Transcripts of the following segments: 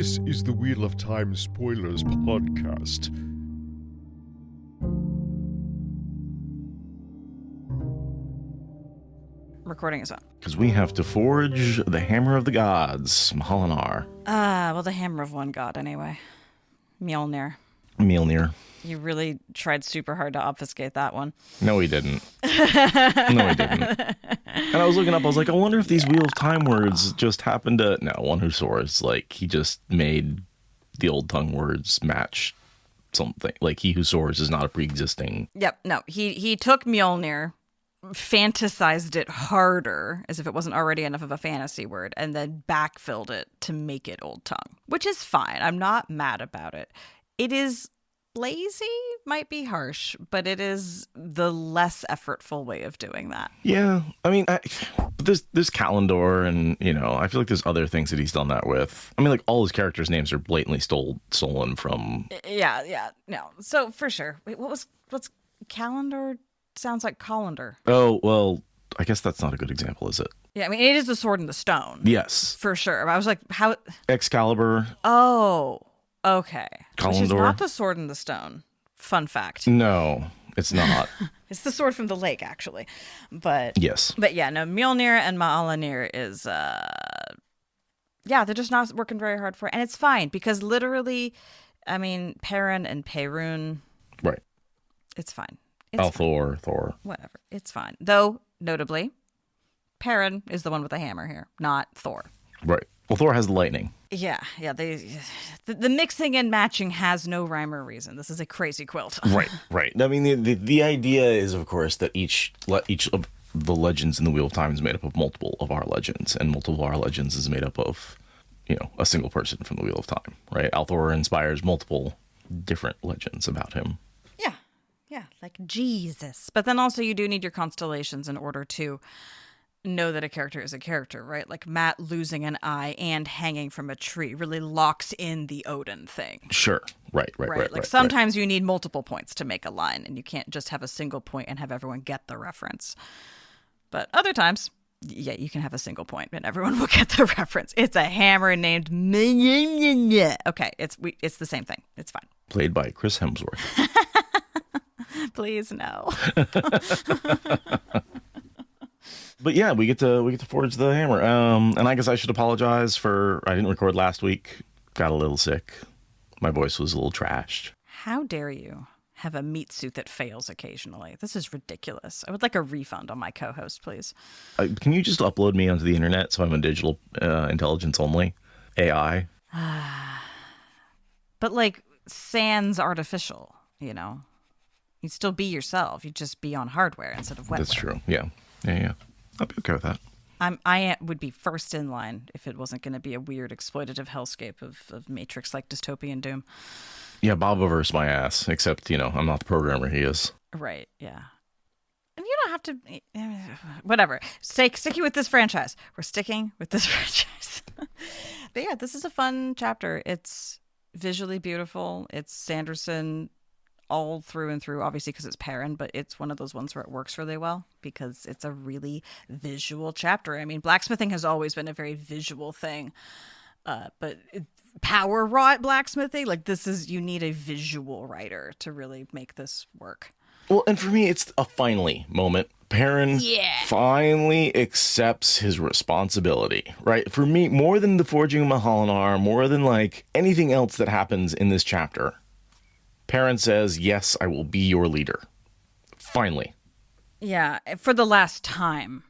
This is the Wheel of Time Spoilers podcast. Recording is on. Because we have to forge the Hammer of the Gods, Mahalanar. Well, the Hammer of one god, anyway. Mjolnir. You really tried super hard to obfuscate that one. No, he didn't. And I was looking up, I was like, I wonder if these Wheel of Time words just happened to... No, one who soars. Like, he just made the old tongue words match something. Like, he who soars is not a pre-existing... Yep, no. He took Mjolnir, fantasized it harder, as if it wasn't already enough of a fantasy word, and then backfilled it to make it old tongue. Which is fine. I'm not mad about it. It is... lazy might be harsh, but it is the less effortful way of doing that. Yeah, I mean, there's Kalendor, and, you know, I feel like there's other things that he's done that with. I mean, like, all his characters' names are blatantly stolen from... Yeah, no. So, for sure. Wait, what's Kalendor? Sounds like colander. Oh, well, I guess that's not a good example, is it? Yeah, I mean, it is the sword and the stone. Yes. For sure. I was like, how... Excalibur. Oh, okay. Kalendor. Which is not the sword and the stone. Fun fact. No, it's not. It's the sword from the lake, actually. But yes. But yeah, no, Mjolnir and Mjolnir is, yeah, they're just not working very hard for it. And it's fine, because literally, I mean, Perrin and Perun. Right. It's fine. Thor. Whatever. It's fine. Though, notably, Perrin is the one with the hammer here, not Thor. Right. Well, Thor has the lightning. Yeah. The mixing and matching has no rhyme or reason. This is a crazy quilt. Right. I mean, the idea is, of course, that each of the legends in the Wheel of Time is made up of multiple of our legends, and multiple of our legends is made up of, you know, a single person from the Wheel of Time, right? Althor inspires multiple different legends about him. Yeah, like Jesus. But then also you do need your constellations in order to know that a character is a character, right? Like Matt losing an eye and hanging from a tree really locks in the Odin thing. Sure. Right. Like sometimes you need multiple points to make a line, and you can't just have a single point and have everyone get the reference. But other times, yeah, you can have a single point and everyone will get the reference. It's a hammer named... Okay, it's the same thing. It's fine. Played by Chris Hemsworth. Please, no. But yeah, we get to forge the hammer. And I guess I should apologize for I didn't record last week. Got a little sick. My voice was a little trashed. How dare you have a meat suit that fails occasionally? This is ridiculous. I would like a refund on my co-host, please. Can you just upload me onto the internet so I'm a digital intelligence only AI? But like sans artificial, you know. You'd still be yourself. You'd just be on hardware instead of wetware. That's true. Yeah. I'd be okay with that. I would be first in line if it wasn't going to be a weird exploitative hellscape of Matrix-like dystopian doom. Yeah, Bobiverse my ass, except, you know, I'm not the programmer, he is. Right, yeah. And you don't have to... Whatever. Sticking with this franchise. We're sticking with this franchise. But yeah, this is a fun chapter. It's visually beautiful. It's Sanderson... all through and through, obviously because it's Perrin, but it's one of those ones where it works really well because it's a really visual chapter. I mean, blacksmithing has always been a very visual thing, but power wrought blacksmithing, like this is, you need a visual writer to really make this work. Well, and for me, it's a finally moment. Perrin finally accepts his responsibility, right? For me, more than the forging of Mahalanar, more than like anything else that happens in this chapter, Perrin says, yes, I will be your leader. Finally. Yeah, for the last time.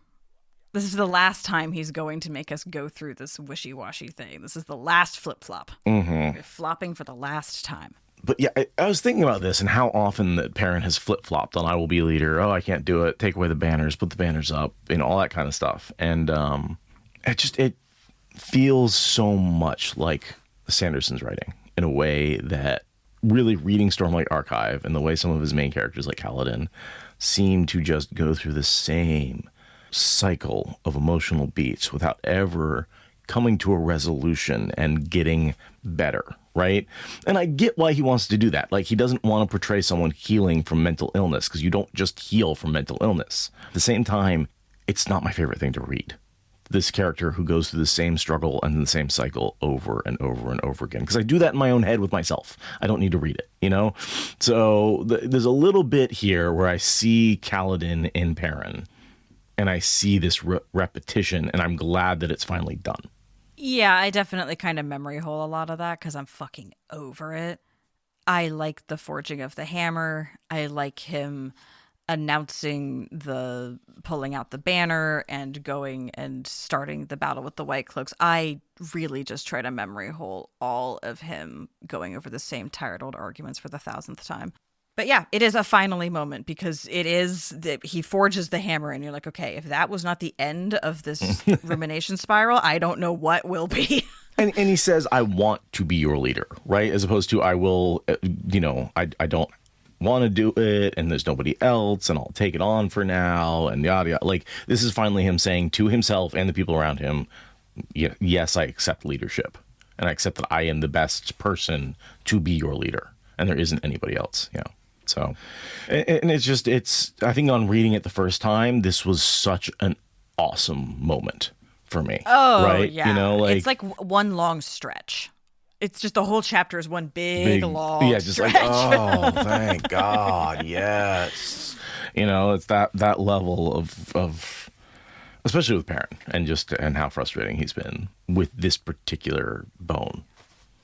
This is the last time he's going to make us go through this wishy-washy thing. This is the last flip-flop. Mm-hmm. We're flopping for the last time. But yeah, I was thinking about this and how often that Perrin has flip-flopped on I will be leader. Oh, I can't do it. Take away the banners, put the banners up, and all that kind of stuff. And it feels so much like Sanderson's writing in a way that really reading Stormlight Archive and the way some of his main characters like Kaladin seem to just go through the same cycle of emotional beats without ever coming to a resolution and getting better, right? And I get why he wants to do that. Like, he doesn't want to portray someone healing from mental illness, because you don't just heal from mental illness. At the same time, it's not my favorite thing to read. this character who goes through the same struggle and the same cycle over and over and over again. Because I do that in my own head with myself. I don't need to read it, you know? So there's a little bit here where I see Kaladin in Perrin, and I see this repetition, and I'm glad that it's finally done. Yeah, I definitely kind of memory hole a lot of that because I'm fucking over it. I like the forging of the hammer. I like him announcing the pulling out the banner and going and starting the battle with the White Cloaks. I really just try to memory hole all of him going over the same tired old arguments for the 1,000th time. But yeah, it is a finally moment because it is that he forges the hammer and you're like, okay, if that was not the end of this rumination spiral, I don't know what will be. And he says, I want to be your leader, right? As opposed to I will, I don't want to do it and there's nobody else and I'll take it on for now and yada yada. Like, this is finally him saying to himself and the people around him, yes, I accept leadership and I accept that I am the best person to be your leader and there isn't anybody else, you know. So, and it's I think on reading it the first time, this was such an awesome moment for me. Oh, right? Yeah. You know, like, it's like one long stretch. It's just the whole chapter is one big long just stretch. like, oh, thank God, yes. You know, it's that level of especially with Perrin and how frustrating he's been with this particular bone.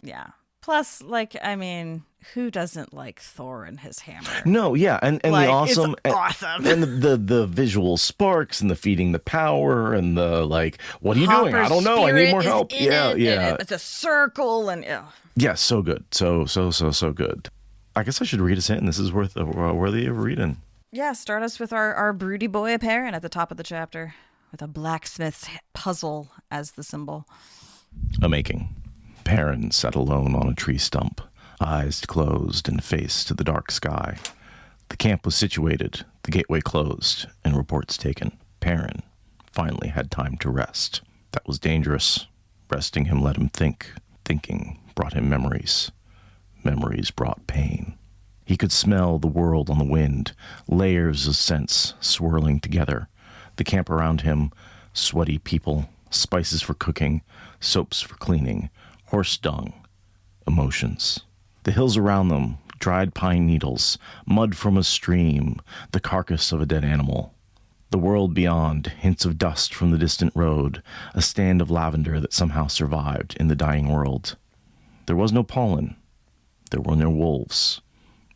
Yeah. Plus, like, I mean, who doesn't like Thor and his hammer? No, yeah, and like, the awesome, it's awesome, and the visual sparks and the feeding the power and the like. What are you doing? I don't know. I need more help. Yeah. It's a circle and yeah, so good, so good. I guess I should read us in. This is worthy of reading. Yeah, start us with our broody boy Perrin at the top of the chapter with a blacksmith's puzzle as the symbol. A making. Perrin sat alone on a tree stump, eyes closed and face to the dark sky. The camp was situated, the gateway closed, and reports taken. Perrin finally had time to rest. That was dangerous. Resting him let him think. Thinking brought him memories. Memories brought pain. He could smell the world on the wind, layers of scents swirling together. The camp around him, sweaty people, spices for cooking, soaps for cleaning, horse dung, emotions. The hills around them, dried pine needles, mud from a stream, the carcass of a dead animal. The world beyond, hints of dust from the distant road, a stand of lavender that somehow survived in the dying world. There was no pollen. There were no wolves.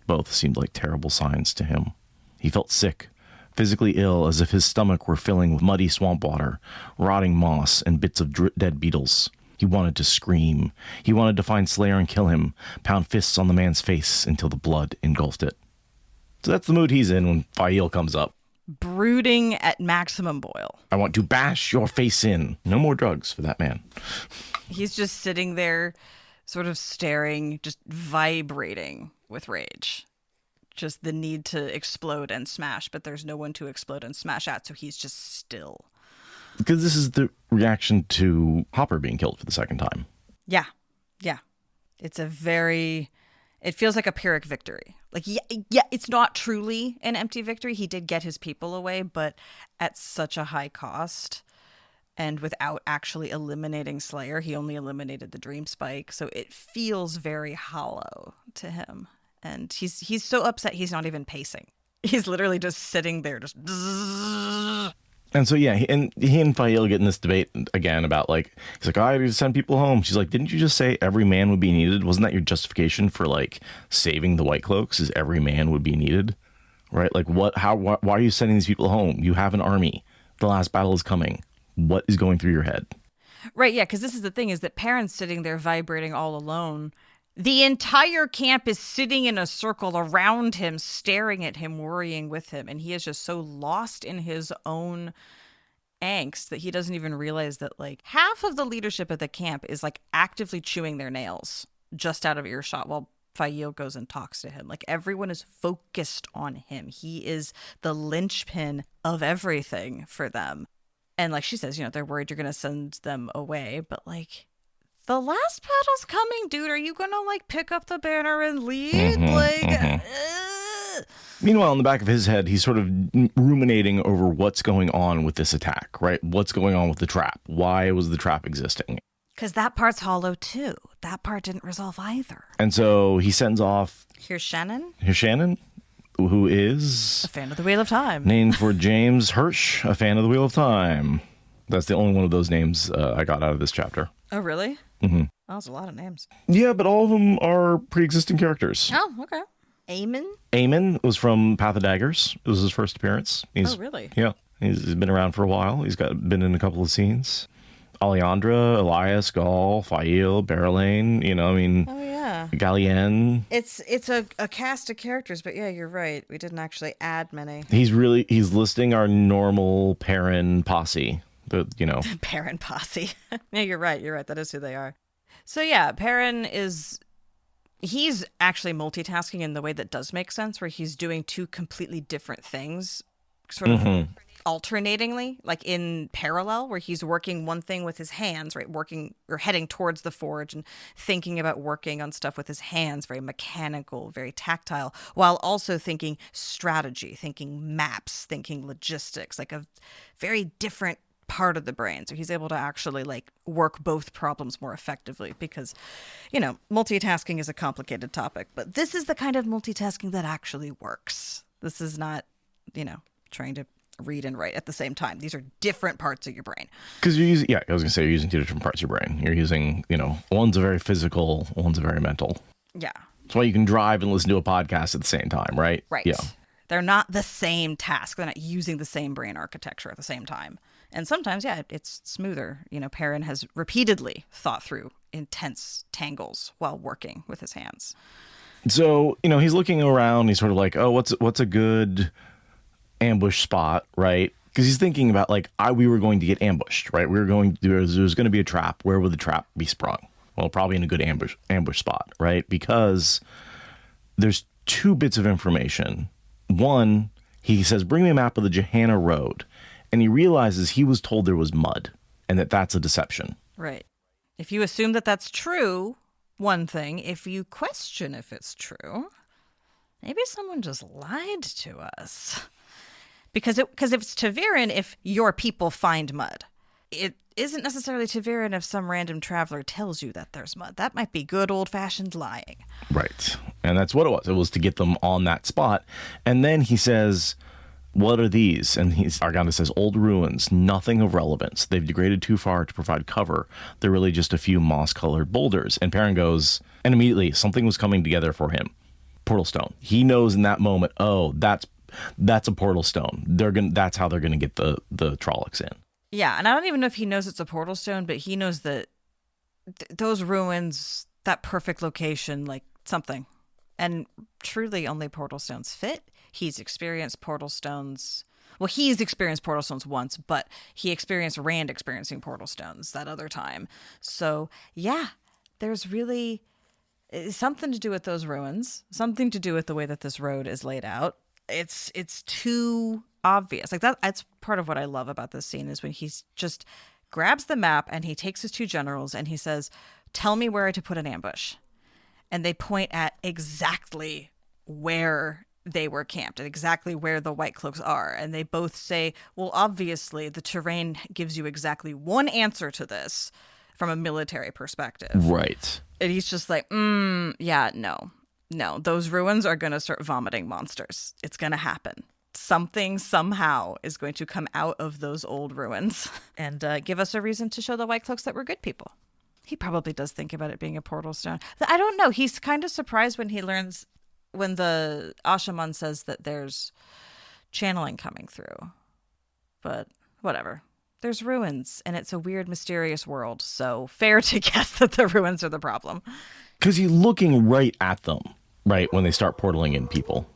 Both seemed like terrible signs to him. He felt sick, physically ill, as if his stomach were filling with muddy swamp water, rotting moss, and bits of dead beetles. He wanted to scream. He wanted to find Slayer and kill him, pound fists on the man's face until the blood engulfed it. So that's the mood he's in when Fael comes up. Brooding at maximum boil. I want to bash your face in. No more drugs for that man. He's just sitting there, sort of staring, just vibrating with rage. Just the need to explode and smash, but there's no one to explode and smash at, so he's just still. Because this is the reaction to Hopper being killed for the second time. Yeah. It feels like a Pyrrhic victory. Like, yeah, it's not truly an empty victory. He did get his people away, but at such a high cost. And without actually eliminating Slayer, he only eliminated the Dream Spike. So it feels very hollow to him. And he's so upset he's not even pacing. He's literally just sitting there, just. And so, yeah, he and Fael get in this debate again about, like, he's like, I need to send people home. She's like, didn't you just say every man would be needed? Wasn't that your justification for, like, saving the White Cloaks, is every man would be needed? Right? Like, why are you sending these people home? You have an army. The last battle is coming. What is going through your head? Right, yeah, because this is the thing, is that Perrin's sitting there vibrating all alone. The entire camp is sitting in a circle around him, staring at him, worrying with him. And he is just so lost in his own angst that he doesn't even realize that, like, half of the leadership of the camp is, like, actively chewing their nails just out of earshot while Fael goes and talks to him. Like, everyone is focused on him. He is the linchpin of everything for them. And like she says, they're worried you're going to send them away. But, like, the last battle's coming, dude. Are you going to, like, pick up the banner and lead? Meanwhile, in the back of his head, he's sort of ruminating over what's going on with this attack, right? What's going on with the trap? Why was the trap existing? Because that part's hollow, too. That part didn't resolve either. And so he sends off... Here's Shannon. Who is... A fan of the Wheel of Time. Named for James Hirsch, a fan of the Wheel of Time. That's the only one of those names I got out of this chapter. Oh, really? Mm-hmm. Oh, that's a lot of names. Yeah, but all of them are pre-existing characters. Oh, okay. Eamon was from Path of Daggers. It was his first appearance. Oh, really? Yeah. He's been around for a while. He's been in a couple of scenes. Alejandra, Elias, Gaul, Fail, Berelaine, Oh, yeah. Gallienne. It's a cast of characters, but yeah, you're right. We didn't actually add many. He's listing our normal Perrin posse. The Perrin posse. Yeah, you're right. That is who they are. So yeah, Perrin he's actually multitasking in the way that does make sense, where he's doing two completely different things, sort of alternatingly, like in parallel, where he's working one thing with his hands, right, working or heading towards the forge and thinking about working on stuff with his hands, very mechanical, very tactile, while also thinking strategy, thinking maps, thinking logistics, like a very different part of the brain. So he's able to actually like work both problems more effectively because, multitasking is a complicated topic, but this is the kind of multitasking that actually works. This is not, trying to read and write at the same time. These are different parts of your brain. Because you're using two different parts of your brain. You're using, one's a very physical, one's a very mental. Yeah. That's why you can drive and listen to a podcast at the same time, right? Right. Yeah. They're not the same task. They're not using the same brain architecture at the same time. And sometimes, yeah, it's smoother. Perrin has repeatedly thought through intense tangles while working with his hands. So, he's looking around. He's sort of like, oh, what's a good ambush spot, right? Because he's thinking about we were going to get ambushed, right? There was going to be a trap. Where would the trap be sprung? Well, probably in a good ambush spot, right? Because there's two bits of information. One, he says, bring me a map of the Johanna Road. And he realizes he was told there was mud and that's a deception. Right. If you assume that that's true, one thing. If you question if it's true, maybe someone just lied to us. Because if it's Taviran, if your people find mud, it isn't necessarily Taviran if some random traveler tells you that there's mud. That might be good old-fashioned lying. Right. And that's what it was. It was to get them on that spot. And then he says, what are these? And Arganda says, old ruins, nothing of relevance. They've degraded too far to provide cover. They're really just a few moss-colored boulders. And Perrin goes, and immediately something was coming together for him. Portal stone. He knows in that moment, oh, that's a portal stone. That's how they're gonna get the Trollocs in. Yeah, and I don't even know if he knows it's a portal stone, but he knows that those ruins, that perfect location, like something. And truly only portal stones fit. He's experienced portal stones. Well, he's experienced portal stones once, but he experienced Rand experiencing portal stones that other time. So, yeah, there's really something to do with those ruins, something to do with the way that this road is laid out. It's too obvious. Like that's part of what I love about this scene is when he's just grabs the map and he takes his two generals and he says, tell me where to put an ambush. And they point at exactly where they were camped and exactly where the White Cloaks are. And they both say, well, obviously the terrain gives you exactly one answer to this from a military perspective. Right. And he's just like, yeah, no, those ruins are going to start vomiting monsters. It's going to happen. Something somehow is going to come out of those old ruins and give us a reason to show the White Cloaks that we're good people. He probably does think about it being a portal stone. I don't know. He's kind of surprised when he learns, when the Ashaman says that there's channeling coming through. But whatever. There's ruins, and it's a weird, mysterious world. So fair to guess that the ruins are the problem. Because he's looking right at them, right, when they start portaling in people.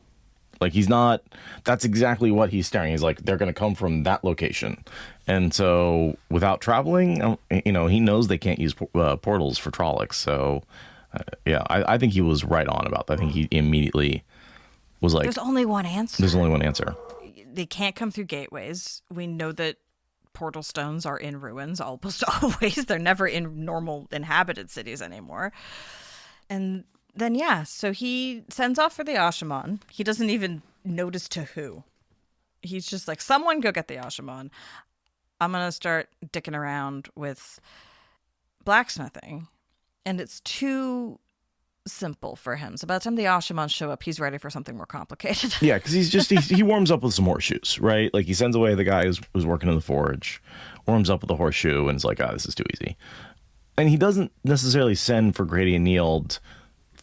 Like, he's not, that's exactly what he's staring. He's like, they're going to come from that location. And so, without traveling, he knows they can't use portals for Trollocs. So, I think he was right on about that. I think he immediately was like, there's only one answer. There's only one answer. They can't come through gateways. We know that portal stones are in ruins almost always. They're never in normal inhabited cities anymore. And then, so he sends off for the Ashaman. He doesn't even notice to who. He's just like, someone go get the Ashaman. I'm going to start dicking around with blacksmithing. And it's too simple for him. So by the time the Ashaman show up, he's ready for something more complicated. Yeah, because he warms up with some horseshoes, right? Like he sends away the guy who's working in the forge, warms up with a horseshoe, and is like, this is too easy. And he doesn't necessarily send for Grady and Neald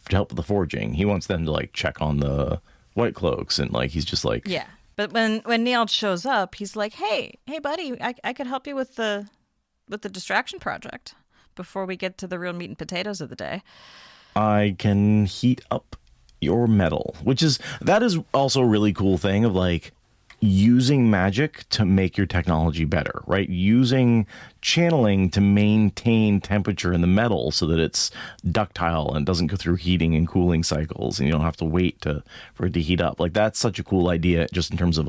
to help with the forging. He wants them to like check on the white cloaks, and like he's just like, yeah. But when Neald shows up, he's like, hey buddy, I could help you with the distraction project before we get to the real meat and potatoes of the day. I can heat up your metal, that is also a really cool thing of like using magic to make your technology better, right? Using channeling to maintain temperature in the metal so that it's ductile and doesn't go through heating and cooling cycles, and you don't have to wait for it to heat up. Like that's such a cool idea just in terms of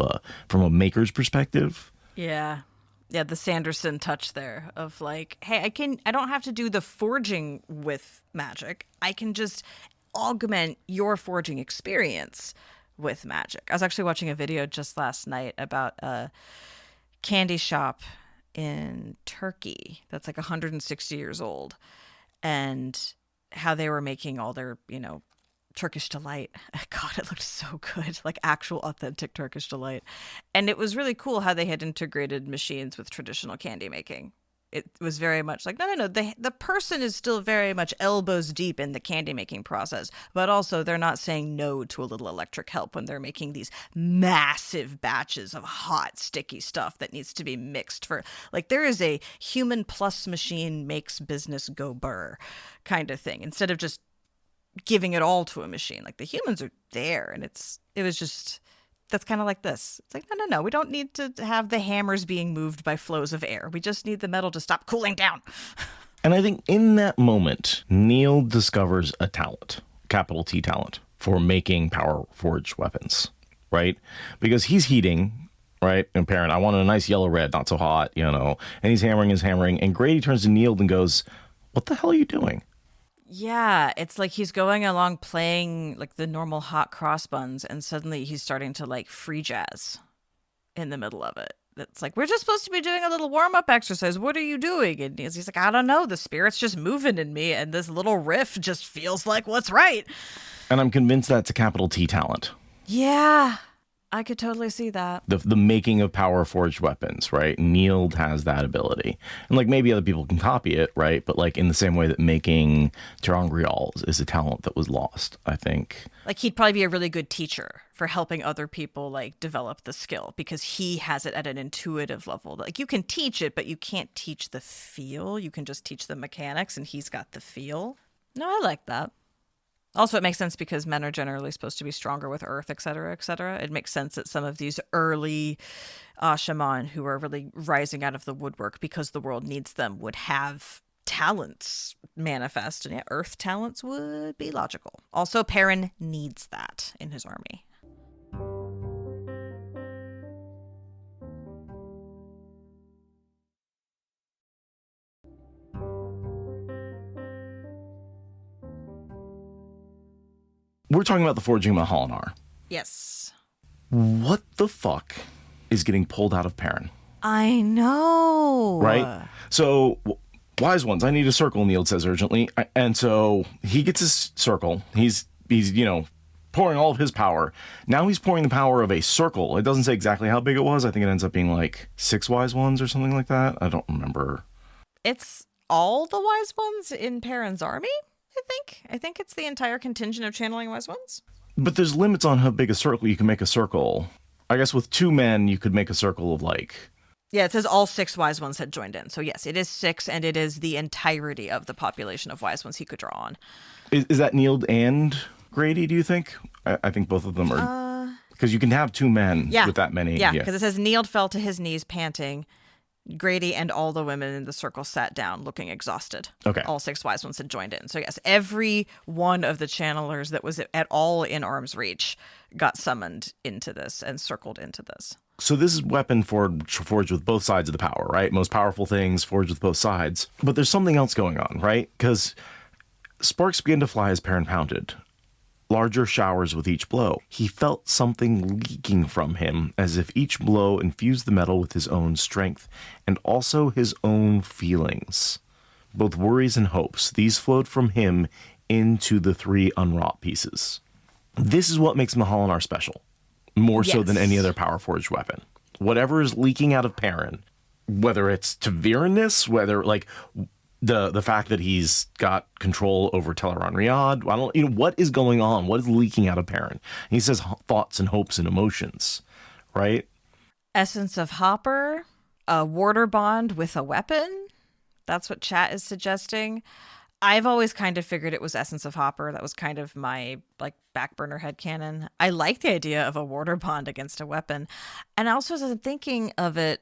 from a maker's perspective. Yeah. Yeah, the Sanderson touch there of like, hey, I don't have to do the forging with magic. I can just augment your forging experience with magic. I was actually watching a video just last night about a candy shop in Turkey that's like 160 years old, and how they were making all their, Turkish delight. God, it looked so good, like actual authentic Turkish delight. And it was really cool how they had integrated machines with traditional candy making. It was very much like, no. The person is still very much elbows deep in the candy making process, but also they're not saying no to a little electric help when they're making these massive batches of hot, sticky stuff that needs to be mixed for, like, there is a human plus machine makes business go burr kind of thing, instead of just giving it all to a machine. Like the humans are there, and it was just, that's kind of like this. It's like, no, we don't need to have the hammers being moved by flows of air. We just need the metal to stop cooling down. And I think in that moment, Neald discovers a talent, capital T talent, for making power forged weapons, right? Because he's heating, right? And Perrin, I want a nice yellow red, not so hot, and he's hammering, and Grady turns to Neald and goes, what the hell are you doing? Yeah, it's like he's going along playing like the normal hot cross buns, and suddenly he's starting to like free jazz in the middle of it. It's like, we're just supposed to be doing a little warm-up exercise. What are you doing? And he's like, I don't know. The spirit's just moving in me, and this little riff just feels like what's right. And I'm convinced that's a capital T talent. Yeah, I could totally see that. The making of power forged weapons, right? Neald has that ability. And like maybe other people can copy it, right? But like in the same way that making terangrials is a talent that was lost, I think. Like he'd probably be a really good teacher for helping other people like develop the skill, because he has it at an intuitive level. Like you can teach it, but you can't teach the feel. You can just teach the mechanics, and he's got the feel. No, I like that. Also, it makes sense because men are generally supposed to be stronger with earth, et cetera, et cetera. It makes sense that some of these early shaman who are really rising out of the woodwork because the world needs them would have talents manifest, and earth talents would be logical. Also, Perrin needs that in his army. We're talking about the forging of Mahalanar. Yes. What the fuck is getting pulled out of Perrin? I know. Right? So, wise ones, I need a circle, Neald says urgently. And so he gets his circle. He's pouring all of his power. Now he's pouring the power of a circle. It doesn't say exactly how big it was. I think it ends up being like 6 wise ones or something like that. I don't remember. It's all the wise ones in Perrin's army? I think it's the entire contingent of channeling wise ones. But there's limits on how big a circle you can make a circle. I guess with 2 men, you could make a circle of like... Yeah, it says all 6 wise ones had joined in. So yes, it is 6, and it is the entirety of the population of wise ones he could draw on. Is that Neald and Grady, do you think? I think both of them are... Because you can have 2 men with that many. Yeah, because it says Neald fell to his knees panting. Grady and all the women in the circle sat down looking exhausted. Okay. All 6 wise ones had joined in. So yes, every one of the channelers that was at all in arm's reach got summoned into this and circled into this. So this is weapon forged with both sides of the power, right? Most powerful things forged with both sides. But there's something else going on, right? Because sparks begin to fly as Perrin pounded. larger showers with each blow. He felt something leaking from him, as if each blow infused the metal with his own strength and also his own feelings. Both worries and hopes, these flowed from him into the 3 unwrought pieces. This is what makes Mahalanar special, more so than any other power forged weapon. Whatever is leaking out of Perrin, whether it's Taviran-ness, whether like the fact that he's got control over Perrin and Neald, what is going on? What is leaking out of Perrin? He says thoughts and hopes and emotions, right? Essence of Hopper, a warder bond with a weapon. That's what chat is suggesting. I've always kind of figured it was Essence of Hopper. That was kind of my like back burner headcanon. I like the idea of a warder bond against a weapon. And also, as I'm thinking of it,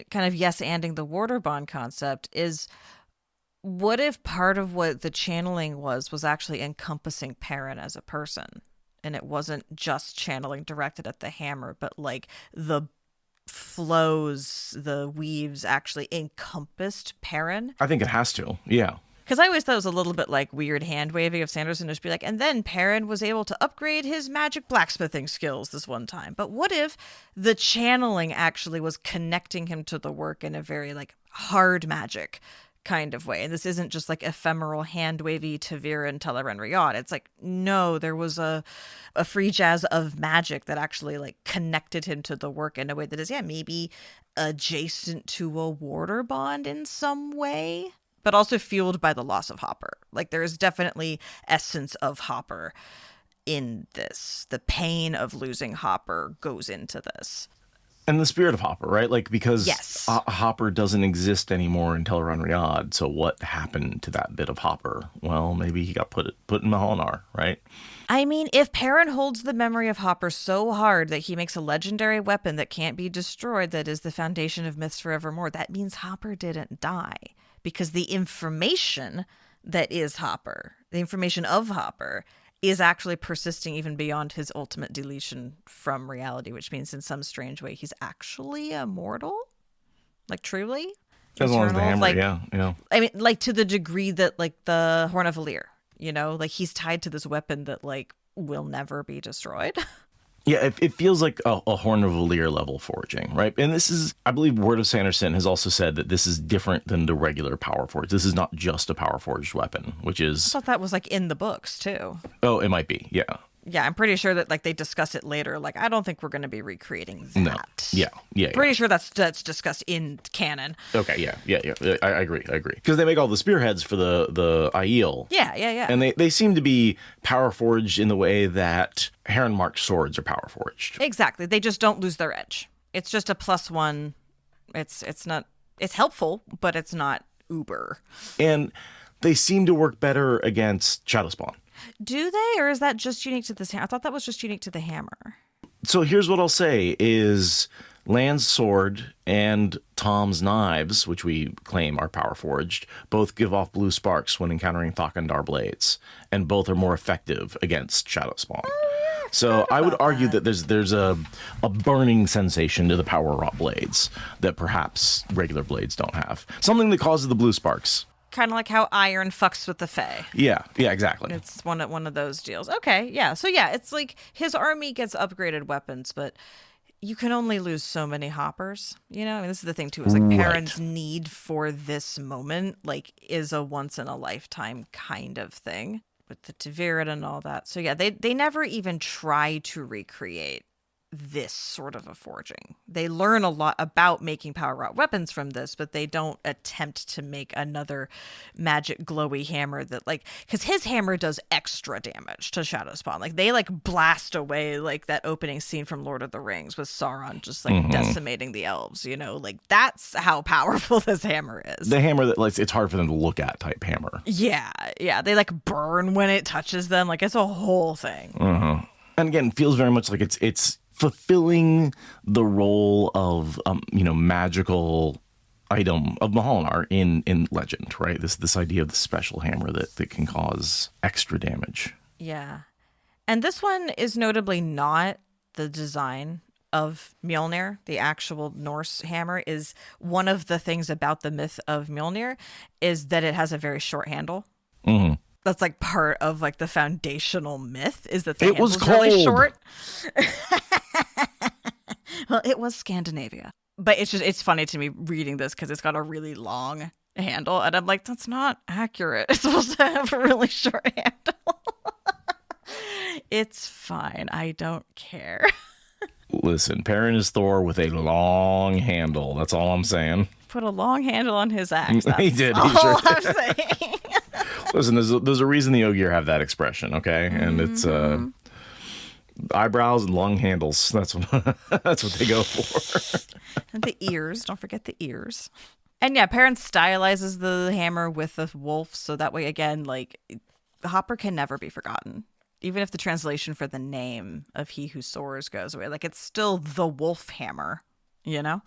kind of yes-anding the warder bond concept is, what if part of what the channeling was actually encompassing Perrin as a person? And it wasn't just channeling directed at the hammer, but like the flows, the weaves actually encompassed Perrin? I think it has to, yeah. Because I always thought it was a little bit like weird hand waving of Sanderson to just be like, and then Perrin was able to upgrade his magic blacksmithing skills this one time. But what if the channeling actually was connecting him to the work in a very like hard magic kind of way? And this isn't just like ephemeral hand wavy Taviran, Perrin and Neald. It's like, no, there was a free jazz of magic that actually like connected him to the work in a way that is, maybe adjacent to a warder bond in some way, but also fueled by the loss of Hopper. Like there is definitely essence of Hopper in this. The pain of losing Hopper goes into this. And the spirit of Hopper, right? Like, because yes. Hopper doesn't exist anymore in Perrin and Neald. So what happened to that bit of Hopper? Well, maybe he got put in Mahalanar, right? I mean, if Perrin holds the memory of Hopper so hard that he makes a legendary weapon that can't be destroyed, that is the foundation of myths forevermore, that means Hopper didn't die. Because the information that is Hopper, the information of Hopper, is actually persisting even beyond his ultimate deletion from reality, which means in some strange way he's actually immortal? Like, truly? As long as the hammer, like, yeah. I mean, like, to the degree that, like, the Horn of Valir, like, he's tied to this weapon that, like, will never be destroyed. Yeah, it feels like a Horn of Valir level forging, right? And this is, I believe Word of Sanderson has also said that this is different than the regular power forge. This is not just a power forged weapon, which is... I thought that was like in the books too. Oh, it might be, yeah. Yeah, I'm pretty sure that like they discuss it later. Like, I don't think we're going to be recreating that. No. Yeah. Pretty sure that's discussed in canon. Okay, yeah. I agree. Because they make all the spearheads for the Aiel. Yeah. And they seem to be power forged in the way that Heron Mark swords are power forged. Exactly. They just don't lose their edge. It's just a +1. It's not. It's helpful, but it's not uber. And they seem to work better against Shadowspawn. Do they, or is that just unique to this hammer? I thought that was just unique to the hammer. So here's what I'll say is Lan's sword and Tom's knives, which we claim are power forged, both give off blue sparks when encountering Thakandar blades, and both are more effective against Shadowspawn. So I would argue that there's a burning sensation to the power wrought blades that perhaps regular blades don't have. Something that causes the blue sparks. Kind of like how iron fucks with the Fae. Yeah, exactly. It's one of those deals. Okay, yeah. So yeah, it's like his army gets upgraded weapons, but you can only lose so many Hoppers. I mean, this is the thing too. It's like Perrin's need for this moment, like, is a once in a lifetime kind of thing with the Taviran and all that. So yeah, they never even try to recreate this sort of a forging. They learn a lot about making power wrought weapons from this, but they don't attempt to make another magic glowy hammer that, like, because his hammer does extra damage to Shadowspawn. Like, they like blast away like that opening scene from Lord of the Rings with Sauron just like decimating the elves, like that's how powerful this hammer is. The hammer that, like, it's hard for them to look at type hammer. Yeah. They like burn when it touches them. Like, it's a whole thing. And again, it feels very much like it's fulfilling the role of magical item of Mahalanar in legend, right? This idea of the special hammer that can cause extra damage. Yeah. And this one is notably not the design of Mjolnir. The actual Norse hammer is one of the things about the myth of Mjolnir is that it has a very short handle. That's like part of like the foundational myth is that the It was handle's really cold. short. Well, it was Scandinavia. But it's funny to me reading this because it's got a really long handle. And I'm like, that's not accurate. It's supposed to have a really short handle. It's fine. I don't care. Listen, Perrin is Thor with a long handle. That's all I'm saying. Put a long handle on his axe. That's He did. He all sure I'm did. saying. Listen, there's a reason the Ogier have that expression, okay? And it's eyebrows and long handles. That's what they go for. And the ears. Don't forget the ears. And yeah, Perrin stylizes the hammer with the wolf. So that way, again, like, Hopper can never be forgotten. Even if the translation for the name of He Who Soars goes away. Like, it's still the wolf hammer, you know?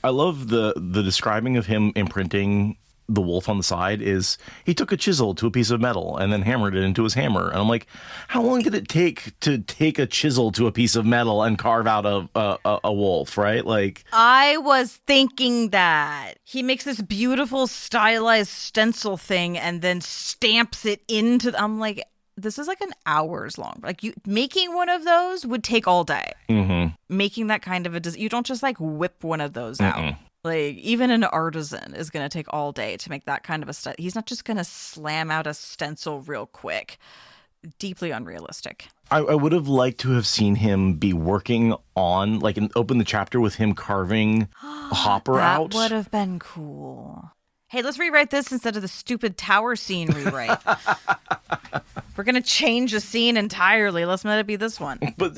I love the describing of him imprinting the wolf on the side is he took a chisel to a piece of metal and then hammered it into his hammer. And I'm like, how long did it take to take a chisel to a piece of metal and carve out a wolf, right? Like, I was thinking that. He makes this beautiful stylized stencil thing and then stamps it into I'm like, this is like an hours long. Like, you making one of those would take all day. mm-hmm. Making that kind of you don't just like whip one of those out. Like, even an artisan is going to take all day to make that kind of a he's not just going to slam out a stencil real quick. Deeply unrealistic. I would have liked to have seen him be working on, like, open the chapter with him carving Hopper out. That would have been cool. Hey, let's rewrite this instead of the stupid tower scene rewrite. We're going to change the scene entirely. Let's let it be this one. But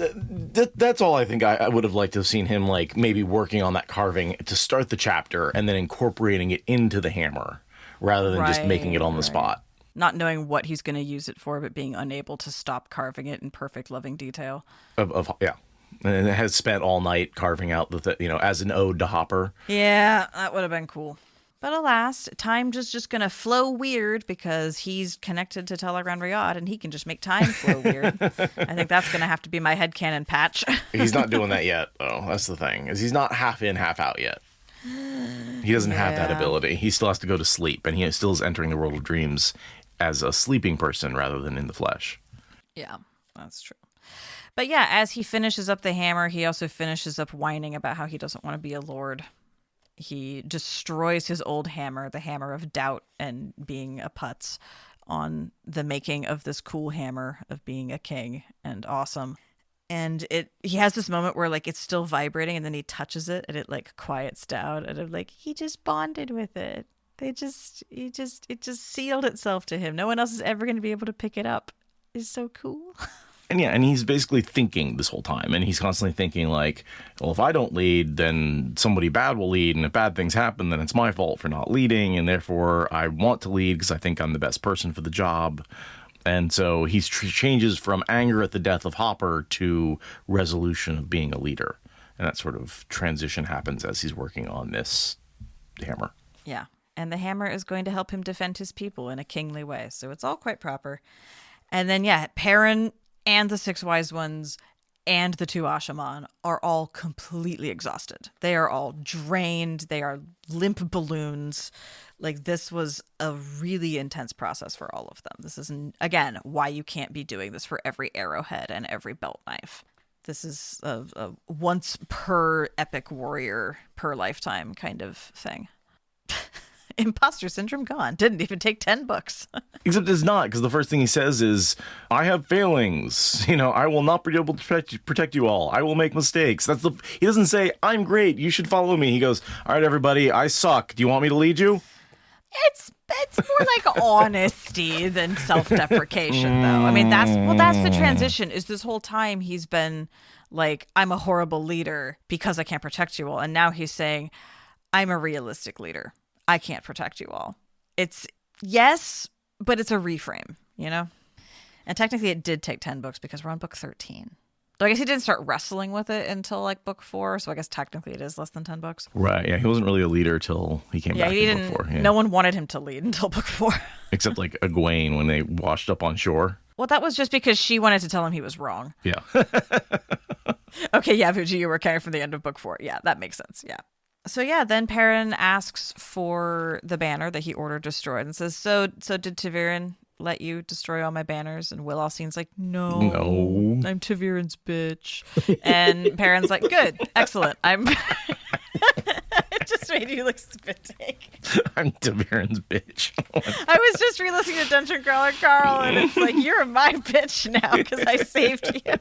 that's all I think I would have liked to have seen him, like, maybe working on that carving to start the chapter and then incorporating it into the hammer rather than just making it on the spot. Not knowing what he's going to use it for, but being unable to stop carving it in perfect loving detail. Yeah. And it has spent all night carving out as an ode to Hopper. Yeah, that would have been cool. But alas, time just going to flow weird because he's connected to Telegram Riyadh and he can just make time flow weird. I think that's going to have to be my headcanon patch. He's not doing that yet, though. That's the thing. Is he's not half in, half out yet. He doesn't have that ability. He still has to go to sleep, and he still is entering the world of dreams as a sleeping person rather than in the flesh. Yeah, that's true. But yeah, as he finishes up the hammer, he also finishes up whining about how he doesn't want to be a lord. He destroys his old hammer, the hammer of doubt and being a putz, on the making of this cool hammer of being a king and awesome. And he has this moment where, like, it's still vibrating, and then he touches it and it, like, quiets down, and I'm like, he just bonded with it. It just sealed itself to him. No one else is ever going to be able to pick it up. It's so cool. And he's basically thinking this whole time, and he's constantly thinking, like, well, if I don't lead, then somebody bad will lead, and if bad things happen, then it's my fault for not leading, and therefore I want to lead because I think I'm the best person for the job. And so he changes from anger at the death of Hopper to resolution of being a leader. And that sort of transition happens as he's working on this hammer. Yeah. And the hammer is going to help him defend his people in a kingly way. So it's all quite proper. And then, yeah, Perrin and the Six Wise Ones and the two Ashaman are all completely exhausted. They are all drained. They are limp balloons. Like, this was a really intense process for all of them. This is, again, why you can't be doing this for every arrowhead and every belt knife. This is a once per epic warrior per lifetime kind of thing. Imposter syndrome gone. Didn't even take 10 books. Except it's not, because the first thing he says is, I have failings. I will not be able to protect you all. I will make mistakes. He doesn't say, I'm great, you should follow me. He goes, all right, everybody, I suck. Do you want me to lead you? It's more like honesty than self-deprecation, though. I mean, that's the transition, is this whole time he's been like, I'm a horrible leader because I can't protect you all. And now he's saying, I'm a realistic leader. I can't protect you all. It's, yes, but it's a reframe, And technically it did take 10 books because we're on book 13. So I guess he didn't start wrestling with it until like book 4. So I guess technically it is less than 10 books. Right. Yeah. He wasn't really a leader till he came back in book 4. Yeah. No one wanted him to lead until book 4. Except like Egwene when they washed up on shore. Well, that was just because she wanted to tell him he was wrong. Yeah. Okay. Yeah. Fuji, you were caring for the end of book 4. Yeah. That makes sense. Yeah. So yeah, then Perrin asks for the banner that he ordered destroyed and says, so did Ta'Veren let you destroy all my banners? And Will Alcine's like, no, I'm Taviran's bitch. And Perrin's like, good, excellent. It just made you look spitting. I'm Taviran's bitch. I was just re-listening to Dungeon Crawler Carl, and it's like, you're my bitch now because I saved you.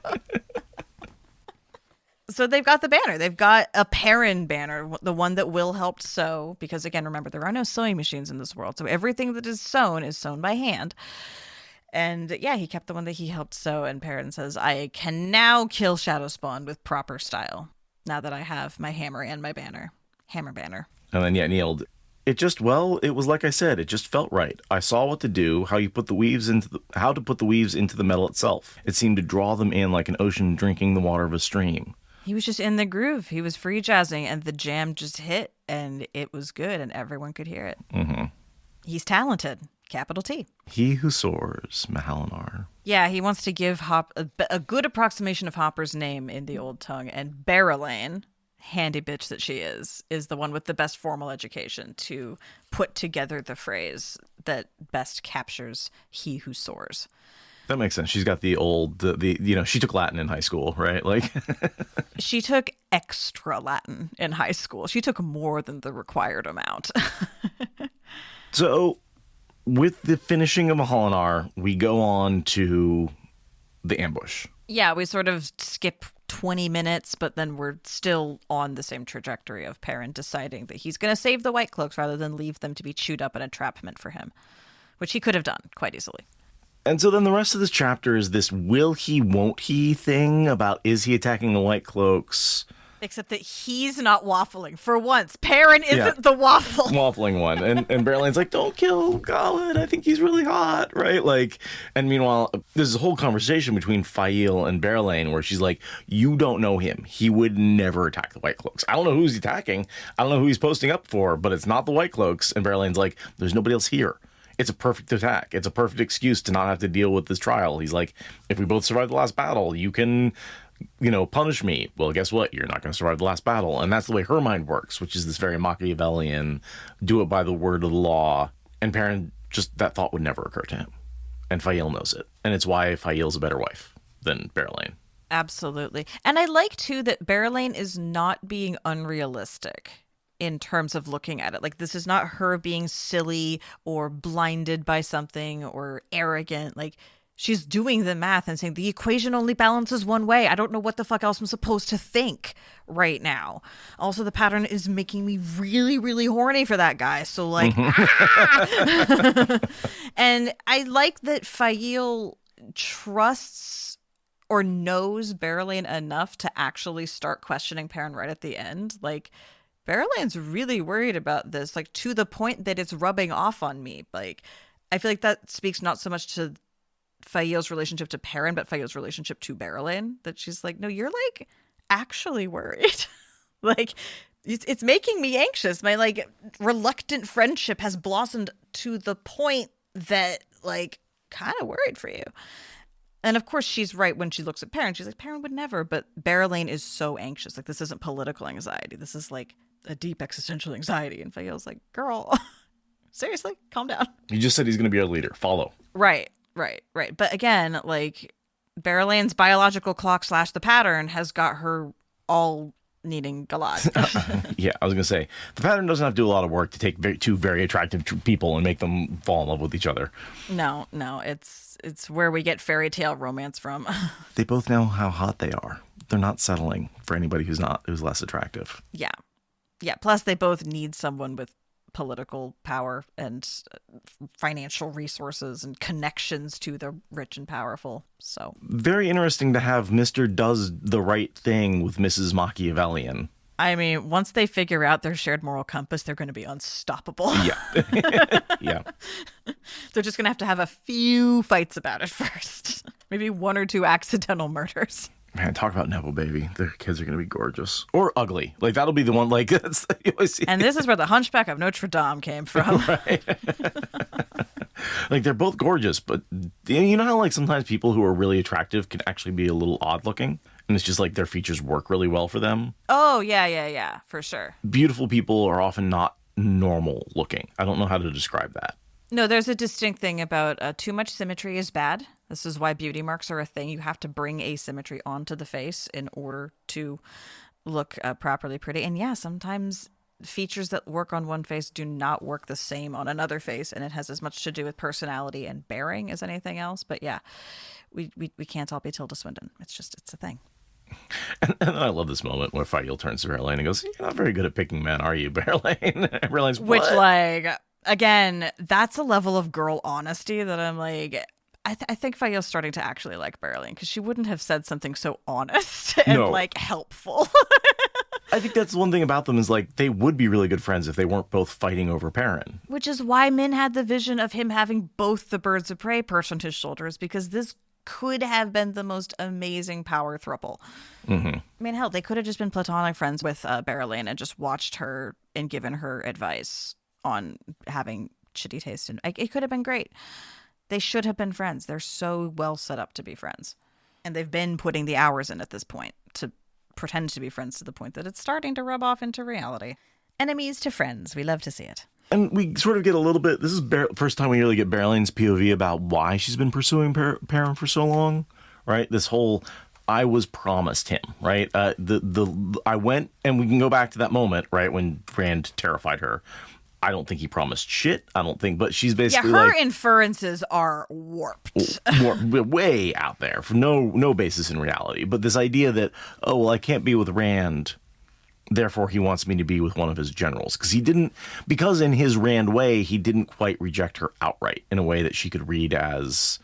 So they've got the banner. They've got a Perrin banner, the one that Will helped sew. Because, again, remember, there are no sewing machines in this world. So everything that is sewn by hand. And, yeah, he kept the one that he helped sew. And Perrin says, I can now kill Shadowspawn with proper style. Now that I have my hammer and my banner. Hammer banner. And then, yeah, Neald. It just, well, it was like I said, it just felt right. I saw what to do, how to put the weaves into the metal itself. It seemed to draw them in like an ocean drinking the water of a stream. He was just in the groove. He was free jazzing, and the jam just hit, and it was good, and everyone could hear it. Mm-hmm. He's talented. Capital T. He who soars, Mahalinar. Yeah, he wants to give Hop a good approximation of Hopper's name in the old tongue, and Barrelane, handy bitch that she is the one with the best formal education to put together the phrase that best captures he who soars. That makes sense. She's got the she took Latin in high school, right? Like she took extra Latin in high school. She took more than the required amount. So with the finishing of Mahalinar, we go on to the ambush. Yeah, we sort of skip 20 minutes, but then we're still on the same trajectory of Perrin deciding that he's going to save the White Cloaks rather than leave them to be chewed up in entrapment for him, which he could have done quite easily. And so then the rest of this chapter is this will he, won't he thing about is he attacking the White Cloaks? Except that he's not waffling. For once, Perrin isn't the waffle. Waffling one. And Barrelane's like, don't kill Khalid. I think he's really hot, right? Like, and meanwhile, there's a whole conversation between Fail and Barrelane where she's like, you don't know him. He would never attack the White Cloaks. I don't know who he's attacking. I don't know who he's posting up for, but it's not the White Cloaks. And Barrelane's like, there's nobody else here. It's a perfect attack. It's a perfect excuse to not have to deal with this trial. He's like, if we both survive the last battle, you can, punish me. Well, guess what? You're not going to survive the last battle. And that's the way her mind works, which is this very Machiavellian, do it by the word of the law. And Perrin, just that thought would never occur to him. And Fail knows it. And it's why Fail's a better wife than Barrelane. Absolutely. And I like, too, that Barrelane is not being unrealistic in terms of looking at it. Like, this is not her being silly or blinded by something or arrogant. Like, she's doing the math and saying the equation only balances one way. I don't know what the fuck else I'm supposed to think right now. Also, the pattern is making me really, really horny for that guy. So, like, And I like that Fail trusts or knows Barrelane enough to actually start questioning Perrin right at the end. Like, Barrelane's really worried about this, like, to the point that it's rubbing off on me. Like, I feel like that speaks not so much to Fail's relationship to Perrin, but Fail's relationship to Barrelane, that she's like, no, you're, like, actually worried. Like, it's making me anxious. My, like, reluctant friendship has blossomed to the point that, like, kind of worried for you. And of course, she's right when she looks at Perrin. She's like, Perrin would never. But Barrelane is so anxious. Like, this isn't political anxiety. This is like a deep existential anxiety. And Fail's like, girl, seriously, calm down. He just said he's going to be our leader. Follow. Right. But again, like, Barrelane's biological clock / the pattern has got her all needing Galad. Yeah, I was going to say, the pattern doesn't have to do a lot of work to take two very attractive people and make them fall in love with each other. No, it's where we get fairy tale romance from. They both know how hot they are. They're not settling for anybody who's less attractive. Yeah. Plus, they both need someone with political power and financial resources and connections to the rich and powerful. So very interesting to have Mr. Does the Right Thing with Mrs. Machiavellian. I mean, once they figure out their shared moral compass, they're going to be unstoppable. Yeah. Yeah. They're just going to have a few fights about it first. Maybe 1 or 2 accidental murders. Man, talk about Nepo Baby. Their kids are going to be gorgeous. Or ugly. Like, that'll be the one, like, that's, you always see. And this is where the Hunchback of Notre Dame came from. Right. Like, they're both gorgeous, but you know how, like, sometimes people who are really attractive can actually be a little odd looking? And it's just, like, their features work really well for them? Oh, yeah, for sure. Beautiful people are often not normal looking. I don't know how to describe that. No, there's a distinct thing about too much symmetry is bad. This is why beauty marks are a thing. You have to bring asymmetry onto the face in order to look properly pretty. And yeah, sometimes features that work on one face do not work the same on another face, and it has as much to do with personality and bearing as anything else. But yeah, we can't all be Tilda Swinton. It's a thing. And I love this moment where Fail turns to Bearlaine and goes, "You're not very good at picking men, are you, Bearlaine?" Bearlaine's, which, like, again, that's a level of girl honesty that I'm like, I think Fayo's starting to actually like Bearlaine, because she wouldn't have said something so honest and like helpful. I think that's one thing about them is like they would be really good friends if they weren't both fighting over Perrin. Which is why Min had the vision of him having both the birds of prey perched on his shoulders, because this could have been the most amazing power throuple. I mean, hell, they could have just been platonic friends with Bearlaine and just watched her and given her advice on having shitty taste. And it could have been great. They should have been friends. They're so well set up to be friends. And they've been putting the hours in at this point to pretend to be friends to the point that it's starting to rub off into reality. Enemies to friends. We love to see it. And we sort of get a little bit, this is first time we really get Bearlaine's POV about why she's been pursuing Perrin for so long, right? This whole, I was promised him, right? I went, and we can go back to that moment, right, when Rand terrified her. I don't think he promised shit. I don't think, but she's basically her inferences are warped. Way out there for no basis in reality. But this idea that, oh, well, I can't be with Rand, therefore he wants me to be with one of his generals. Because in his Rand way, he didn't quite reject her outright in a way that she could read as,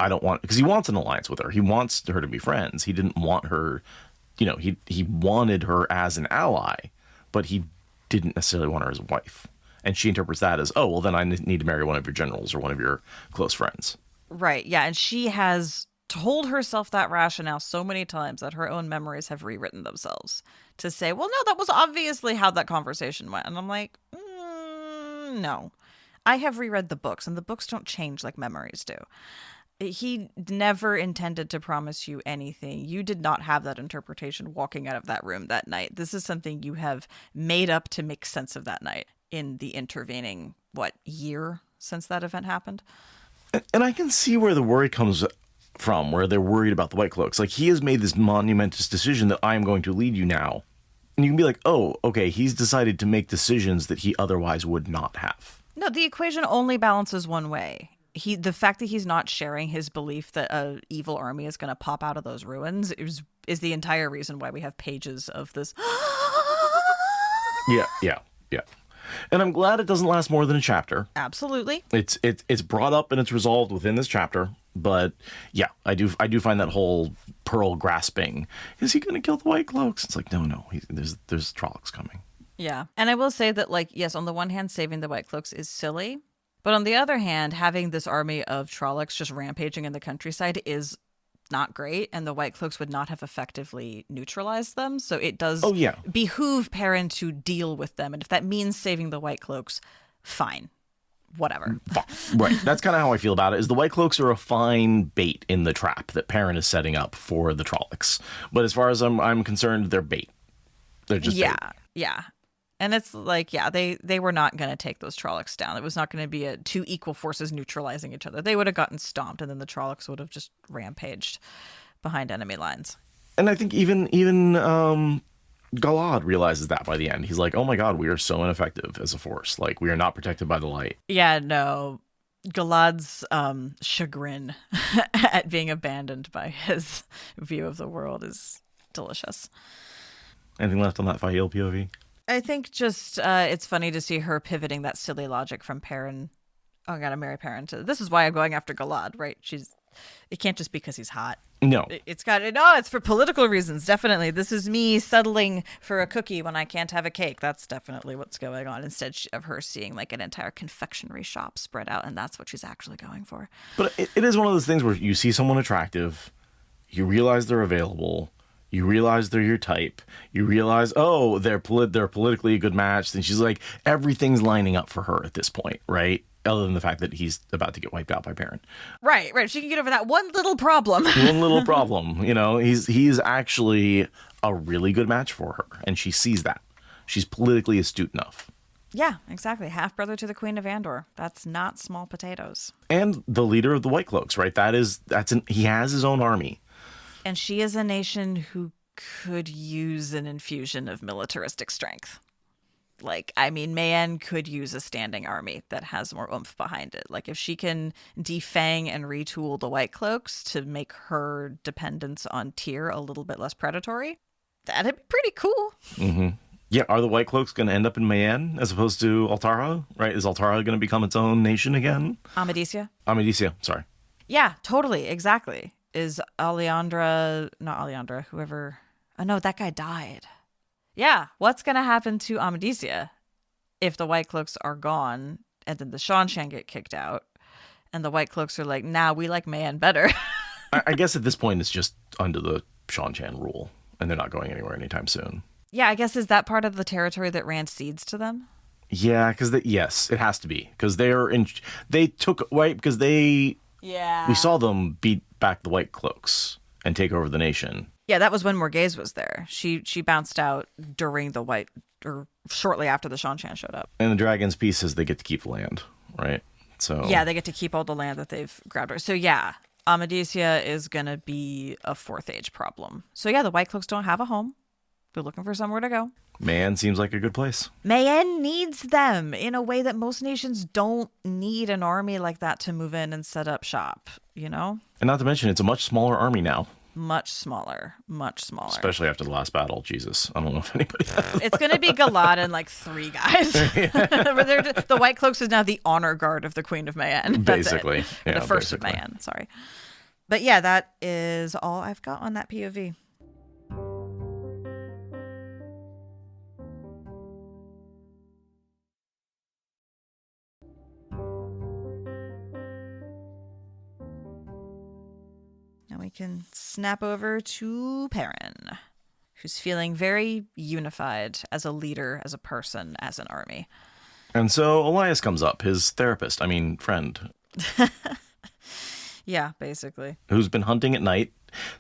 I don't want, because he wants an alliance with her. He wants her to be friends. He didn't want her, he wanted her as an ally, but he didn't necessarily want her as a wife. And she interprets that as, oh, well, then I need to marry one of your generals or one of your close friends. Right. Yeah. And she has told herself that rationale so many times that her own memories have rewritten themselves to say, well, no, that was obviously how that conversation went. And I'm like, no. I have reread the books, and the books don't change like memories do. He never intended to promise you anything. You did not have that interpretation walking out of that room that night. This is something you have made up to make sense of that night in the intervening, year since that event happened. And I can see where the worry comes from, where they're worried about the White Cloaks. Like, he has made this monumentous decision that I am going to lead you now. And you can be like, oh, okay, he's decided to make decisions that he otherwise would not have. No, the equation only balances one way. The fact that he's not sharing his belief that a evil army is going to pop out of those ruins is the entire reason why we have pages of this. Yeah. And I'm glad it doesn't last more than a chapter. Absolutely. It's brought up and it's resolved within this chapter. But yeah, I do find that whole Pearl grasping. Is he going to kill the White Cloaks? It's like, no. There's Trollocs coming. Yeah. And I will say that, yes, on the one hand, saving the White Cloaks is silly. But on the other hand, having this army of Trollocs just rampaging in the countryside is not great, and the White Cloaks would not have effectively neutralized them. So it does behoove Perrin to deal with them. And if that means saving the White Cloaks, fine. Whatever. Right. That's kind of how I feel about it, is the White Cloaks are a fine bait in the trap that Perrin is setting up for the Trollocs. But as far as I'm concerned, they're bait. They're just bait. Yeah. And it's like, they were not going to take those Trollocs down. It was not going to be two equal forces neutralizing each other. They would have gotten stomped, and then the Trollocs would have just rampaged behind enemy lines. And I think even Galad realizes that by the end. He's like, oh my God, we are so ineffective as a force. Like, we are not protected by the light. Yeah, no. Galad's chagrin at being abandoned by his view of the world is delicious. Anything left on that Fael POV? I think just it's funny to see her pivoting that silly logic from Perrin. Oh, I gotta marry Perrin to. This is why I'm going after Galad, right? It can't just be because he's hot. No, it's for political reasons. Definitely, this is me settling for a cookie when I can't have a cake. That's definitely what's going on. Instead of her seeing like an entire confectionery shop spread out, and that's what she's actually going for. But it is one of those things where you see someone attractive, you realize they're available. You realize they're your type. You realize, oh, they're politically a good match. Then she's like, everything's lining up for her at this point, right? Other than the fact that he's about to get wiped out by Perrin. Right. She can get over that one little problem. He's actually a really good match for her, and she sees that. She's politically astute enough. Yeah, exactly. Half brother to the Queen of Andor. That's not small potatoes. And the leader of the White Cloaks, right? He has his own army. And she is a nation who could use an infusion of militaristic strength. Like, I mean, Mayenne could use a standing army that has more oomph behind it. Like, if she can defang and retool the White Cloaks to make her dependence on Tyr a little bit less predatory, that'd be pretty cool. Mm-hmm. Yeah, are the White Cloaks going to end up in Mayenne as opposed to Altara, right? Is Altara going to become its own nation again? Amadicia, sorry. Yeah, totally, exactly. Is whoever... Oh, no, that guy died. Yeah, what's going to happen to Amadicia if the White Cloaks are gone and then the Seanchan get kicked out and the White Cloaks are like, nah, we like Mayenne better? I guess at this point it's just under the Seanchan rule and they're not going anywhere anytime soon. Yeah, I guess is that part of the territory that Rand cedes to them? Yeah, because yes, it has to be because we saw them beat back the White Cloaks and take over the nation. Yeah, that was when Morghese was there. She bounced out during shortly after the Seanchan showed up. And the Dragon's Peace says they get to keep the land, right? So yeah, they get to keep all the land that they've grabbed. So yeah, Amadicia is gonna be a Fourth Age problem. So yeah, the White Cloaks don't have a home. They're looking for somewhere to go. Mayenne seems like a good place. Mayenne needs them in a way that most nations don't need an army like that to move in and set up shop, you know? And not to mention, it's a much smaller army now. Much smaller. Especially after the last battle. Jesus. I don't know if anybody... It's going to be Galad and like 3 guys. The White Cloaks is now the honor guard of the Queen of Mayenne. Basically. Yeah, the first of Mayenne, sorry. But yeah, that is all I've got on that POV. Now we can snap over to Perrin, who's feeling very unified as a leader, as a person, as an army. And so Elias comes up, his friend. Yeah, basically. Who's been hunting at night,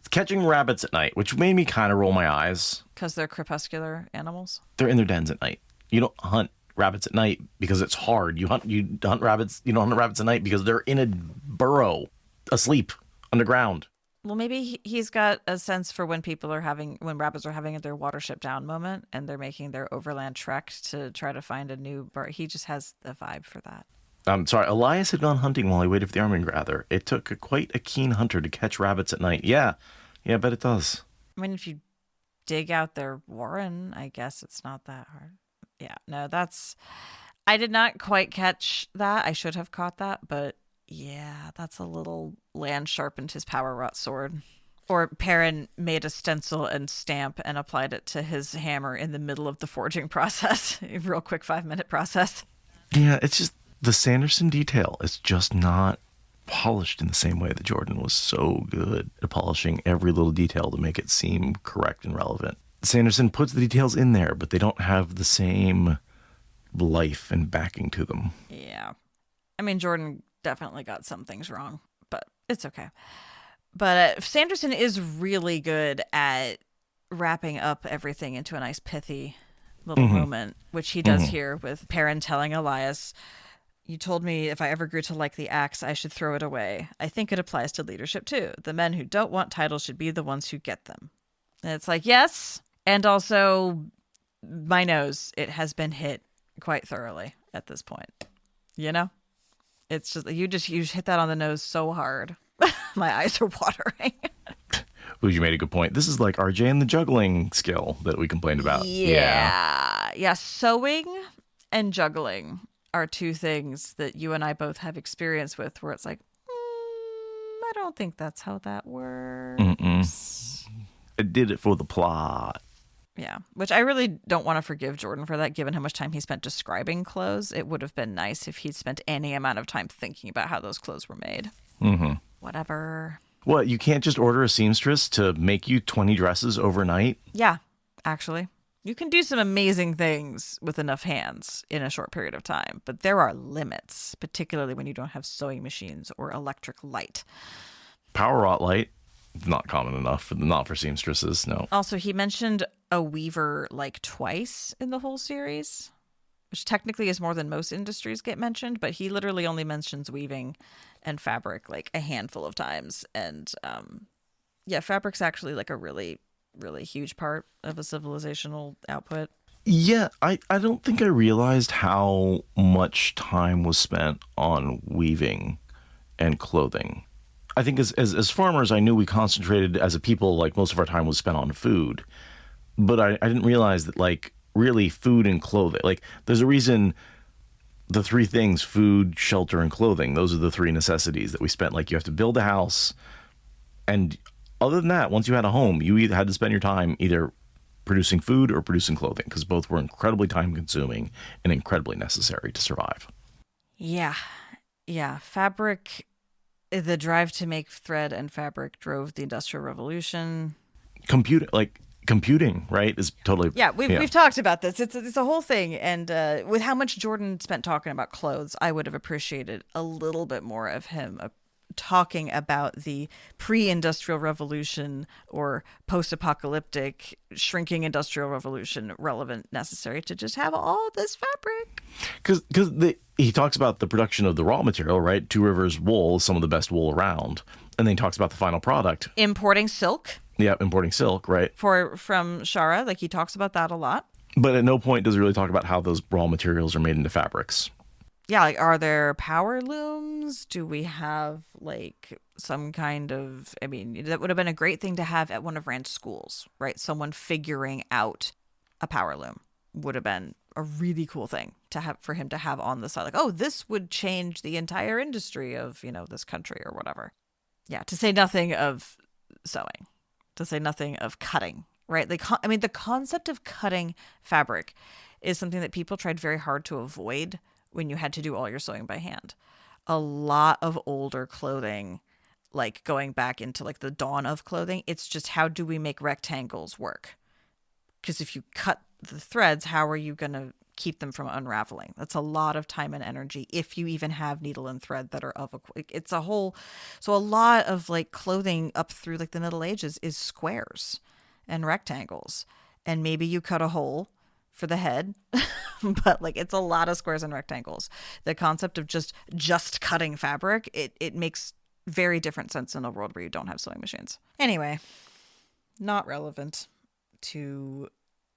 catching rabbits at night, which made me kind of roll my eyes. Because they're crepuscular animals? They're in their dens at night. You don't hunt rabbits at night because it's hard. You hunt rabbits. You don't hunt rabbits at night because they're in a burrow, asleep, underground. Well, maybe he's got a sense for when rabbits are having their watership down moment and they're making their overland trek to try to find a new burrow. He just has a vibe for that. I'm sorry, Elias had gone hunting while he waited for the army to gather. It took quite a keen hunter to catch rabbits at night. Yeah, I bet it does. I mean, if you dig out their warren, I guess it's not that hard. Yeah, no, I did not quite catch that. I should have caught that, but yeah, that's a little Land sharpened his power wrought sword. Or Perrin made a stencil and stamp and applied it to his hammer in the middle of the forging process. A real quick 5-minute process. Yeah, it's just the Sanderson detail is just not polished in the same way that Jordan was so good at polishing every little detail to make it seem correct and relevant. Sanderson puts the details in there, but they don't have the same life and backing to them. Yeah. I mean, Jordan definitely got some things wrong, but it's okay. But Sanderson is really good at wrapping up everything into a nice pithy little moment, which he does here with Perrin telling Elias, "You told me if I ever grew to like the axe, I should throw it away. I think it applies to leadership too. The men who don't want titles should be the ones who get them." And it's like, yes. And also, my nose, it has been hit quite thoroughly at this point. You know? It's just, you hit that on the nose so hard. My eyes are watering. Ooh, you made a good point. This is like RJ and the juggling skill that we complained about. Yeah. Sewing and juggling are two things that you and I both have experience with where it's like, I don't think that's how that works. I did it for the plot. Yeah, which I really don't want to forgive Jordan for that, given how much time he spent describing clothes. It would have been nice if he'd spent any amount of time thinking about how those clothes were made. Whatever. What, you can't just order a seamstress to make you 20 dresses overnight? Yeah, actually. You can do some amazing things with enough hands in a short period of time, but there are limits, particularly when you don't have sewing machines or electric light. Power wrought light, not common enough, not for seamstresses, no. Also, he mentioned a weaver like twice in the whole series. which technically is more than most industries get mentioned, but he literally only mentions weaving and fabric like a handful of times. And yeah, fabric's actually like a really, really huge part of a civilizational output. Yeah, I don't think I realized how much time was spent on weaving and clothing. I think as farmers, I knew we concentrated as a people, like most of our time was spent on food. But I didn't realize that, like, really food and clothing, like, there's a reason the three things, food, shelter, and clothing, those are the three necessities that we spent. Like, you have to build a house. And other than that, once you had a home, you either had to spend your time either producing food or producing clothing, because both were incredibly time consuming and incredibly necessary to survive. Yeah. Yeah. Fabric, the drive to make thread and fabric drove the Industrial Revolution. Computing, right, is totally... Yeah, we've talked about this. It's a whole thing. And with how much Jordan spent talking about clothes, I would have appreciated a little bit more of him talking about the pre-industrial revolution or post-apocalyptic shrinking industrial revolution relevant, necessary to just have all this fabric. Because he talks about the production of the raw material, right? Two Rivers wool is some of the best wool around. And then he talks about the final product. Importing silk. Yeah, importing silk, right? From Shara, like he talks about that a lot. But at no point does he really talk about how those raw materials are made into fabrics. Yeah, like, are there power looms? Do we have like some kind of, I mean, that would have been a great thing to have at one of Rand's schools, right? Someone figuring out a power loom would have been a really cool thing to have for him to have on the side. Like, oh, this would change the entire industry of, this country or whatever. Yeah, to say nothing of sewing, to say nothing of cutting, right? Like, I mean, the concept of cutting fabric is something that people tried very hard to avoid when you had to do all your sewing by hand. A lot of older clothing, like going back into like the dawn of clothing, it's just how do we make rectangles work? Because if you cut the threads, how are you going to keep them from unraveling? That's a lot of time and energy if you even have needle and thread that are of it's a whole. So a lot of like clothing up through like the Middle Ages is squares and rectangles. And maybe you cut a hole for the head, but like it's a lot of squares and rectangles. The concept of just cutting fabric, it makes very different sense in a world where you don't have sewing machines. Anyway, not relevant to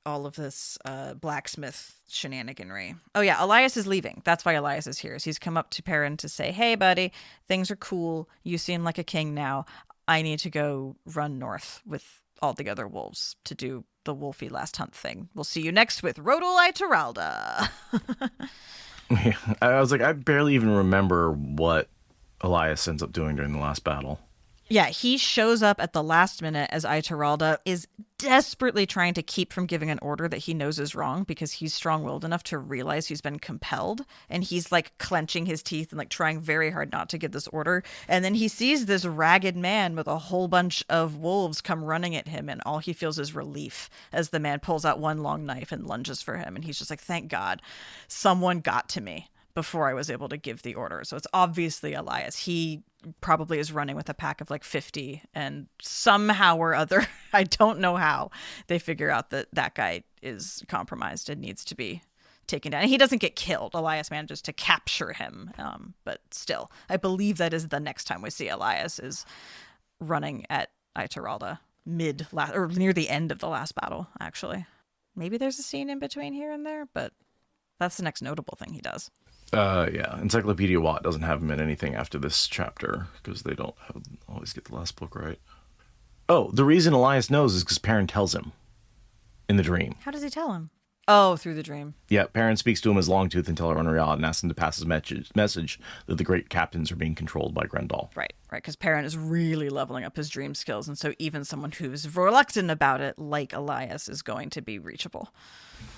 all of this blacksmith shenaniganry. Oh yeah, Elias is leaving. That's why Elias is here. So he's come up to Perrin to say, hey buddy, things are cool. You seem like a king now. I need to go run north with all the other wolves to do the Wolfie last hunt thing. We'll see you next with Rodel Ituralda. Yeah, I was like, I barely even remember what Elias ends up doing during the last battle. Yeah, he shows up at the last minute as Ituralda is desperately trying to keep from giving an order that he knows is wrong because he's strong-willed enough to realize he's been compelled. And he's like clenching his teeth and like trying very hard not to give this order. And then he sees this ragged man with a whole bunch of wolves come running at him. And all he feels is relief as the man pulls out one long knife and lunges for him. And he's just like, thank God, someone got to me before I was able to give the order. So it's obviously Elias. He probably is running with a pack of like 50, and somehow or other, I don't know how, they figure out that that guy is compromised and needs to be taken down. And he doesn't get killed. Elias manages to capture him. But still, I believe that is the next time we see Elias is running at Ituralda or near the end of the last battle, actually. Maybe there's a scene in between here and there, but that's the next notable thing he does. Yeah, Encyclopedia Watt doesn't have him in anything after this chapter because they don't always get the last book right. Oh, the reason Elias knows is because Perrin tells him in the dream. How does he tell him? Oh, through the dream. Yeah, Perrin speaks to him as Longtooth and Teller Unreal and asks him to pass his message that the great captains are being controlled by Grendel. Right, because Perrin is really leveling up his dream skills, and so even someone who's reluctant about it, like Elias, is going to be reachable.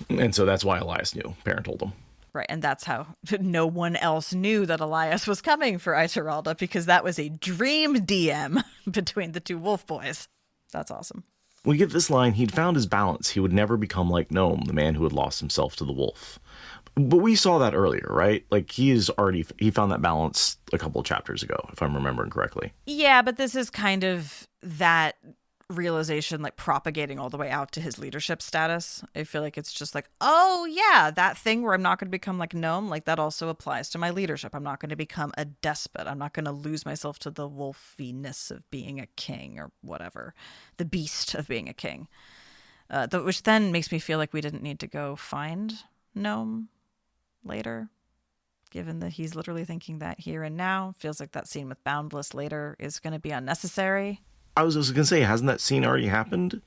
And so that's why Elias knew. Perrin told him. Right, and that's how no one else knew that Elias was coming for Ituralda, because that was a dream DM between the two wolf boys. That's awesome. We get this line, he'd found his balance. He would never become like Gnome, the man who had lost himself to the wolf. But we saw that earlier, right? Like, he found that balance a couple of chapters ago, if I'm remembering correctly. Yeah, but this is kind of that realization like propagating all the way out to his leadership status. I feel like it's just like, oh yeah, that thing where I'm not going to become like gnome, like that also applies to my leadership. I'm not going to become a despot. I'm not going to lose myself to the wolfiness of being a king or whatever, the beast of being a king. Which then makes me feel like we didn't need to go find gnome later, given that he's literally thinking that here and now. Feels like that scene with Boundless later is going to be unnecessary. I was going to say, hasn't that scene already happened?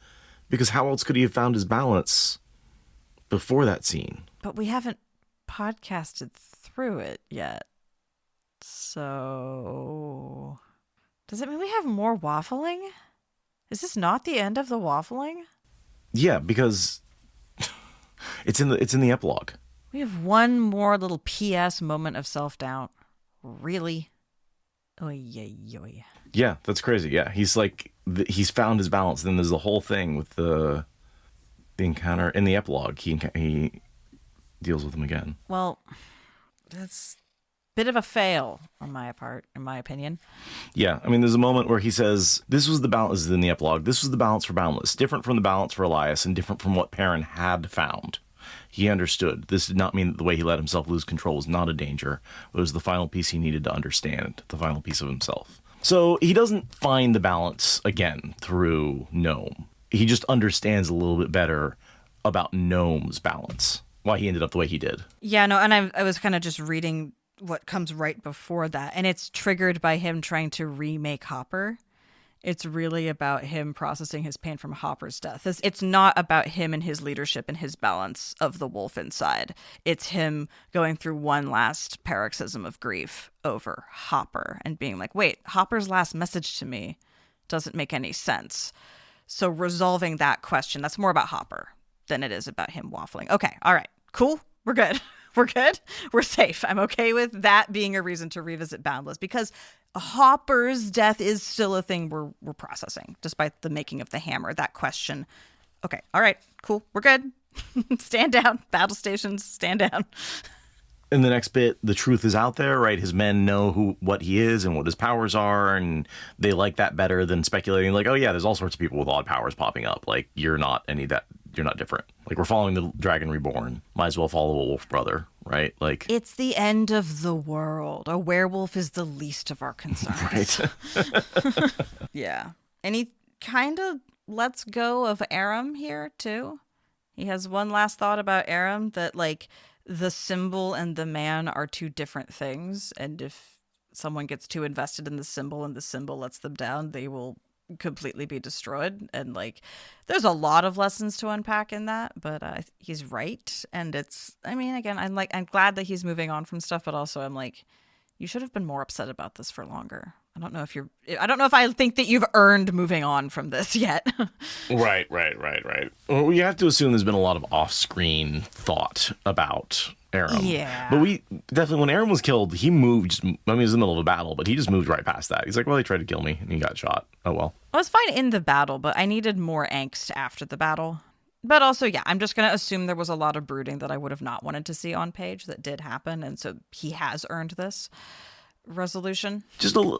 Because how else could he have found his balance before that scene? But we haven't podcasted through it yet. So does it mean we have more waffling? Is this not the end of the waffling? Yeah, because it's in the epilogue. We have one more little PS moment of self-doubt. Really? Oy, oy, oy. Yeah, that's crazy. Yeah, he's like, he's found his balance. Then there's the whole thing with the encounter in the epilogue. He deals with him again. Well, that's a bit of a fail on my part, in my opinion. Yeah, I mean, there's a moment where he says, this was the balance in the epilogue. This was the balance for Boundless, different from the balance for Elias and different from what Perrin had found. He understood. This did not mean that the way he let himself lose control was not a danger. It was the final piece he needed to understand, the final piece of himself. So he doesn't find the balance again through Gnome. He just understands a little bit better about Gnome's balance, why he ended up the way he did. Yeah, no, and I was kind of just reading what comes right before that, and it's triggered by him trying to remake Hopper. It's really about him processing his pain from Hopper's death. It's not about him and his leadership and his balance of the wolf inside. It's him going through one last paroxysm of grief over Hopper and being like, wait, Hopper's last message to me doesn't make any sense. So resolving that question, that's more about Hopper than it is about him waffling. Okay, all right, cool, we're good. We're good. We're safe. I'm okay with that being a reason to revisit Boundless because Hopper's death is still a thing we're processing, despite the making of the hammer. That question. Okay. All right. Cool. We're good. Stand down. Battle stations. Stand down. In the next bit, the truth is out there, right? His men know what he is and what his powers are, and they like that better than speculating like, oh yeah, there's all sorts of people with odd powers popping up. Like, you're not any of that. You're not different. Like, we're following the Dragon Reborn. Might as well follow a wolf brother, right? Like, it's the end of the world. A werewolf is the least of our concerns. Right. Yeah. And he kind of lets go of Aram here, too. He has one last thought about Aram, that, like, the symbol and the man are two different things. And if someone gets too invested in the symbol and the symbol lets them down, they will completely be destroyed. And like, there's a lot of lessons to unpack in that, but he's right. And it's, I mean, again, I'm glad that he's moving on from stuff, but also I'm like, you should have been more upset about this for longer. I don't know if I think that you've earned moving on from this yet. Right. Well, we have to assume there's been a lot of off-screen thought about Aram. Yeah. But we definitely, when Aram was killed, he moved, it was in the middle of a battle, but he just moved right past that. He's like, well, he tried to kill me and he got shot. Oh, well. I was fine in the battle, but I needed more angst after the battle. But also, yeah, I'm just going to assume there was a lot of brooding that I would have not wanted to see on page that did happen. And so he has earned this resolution.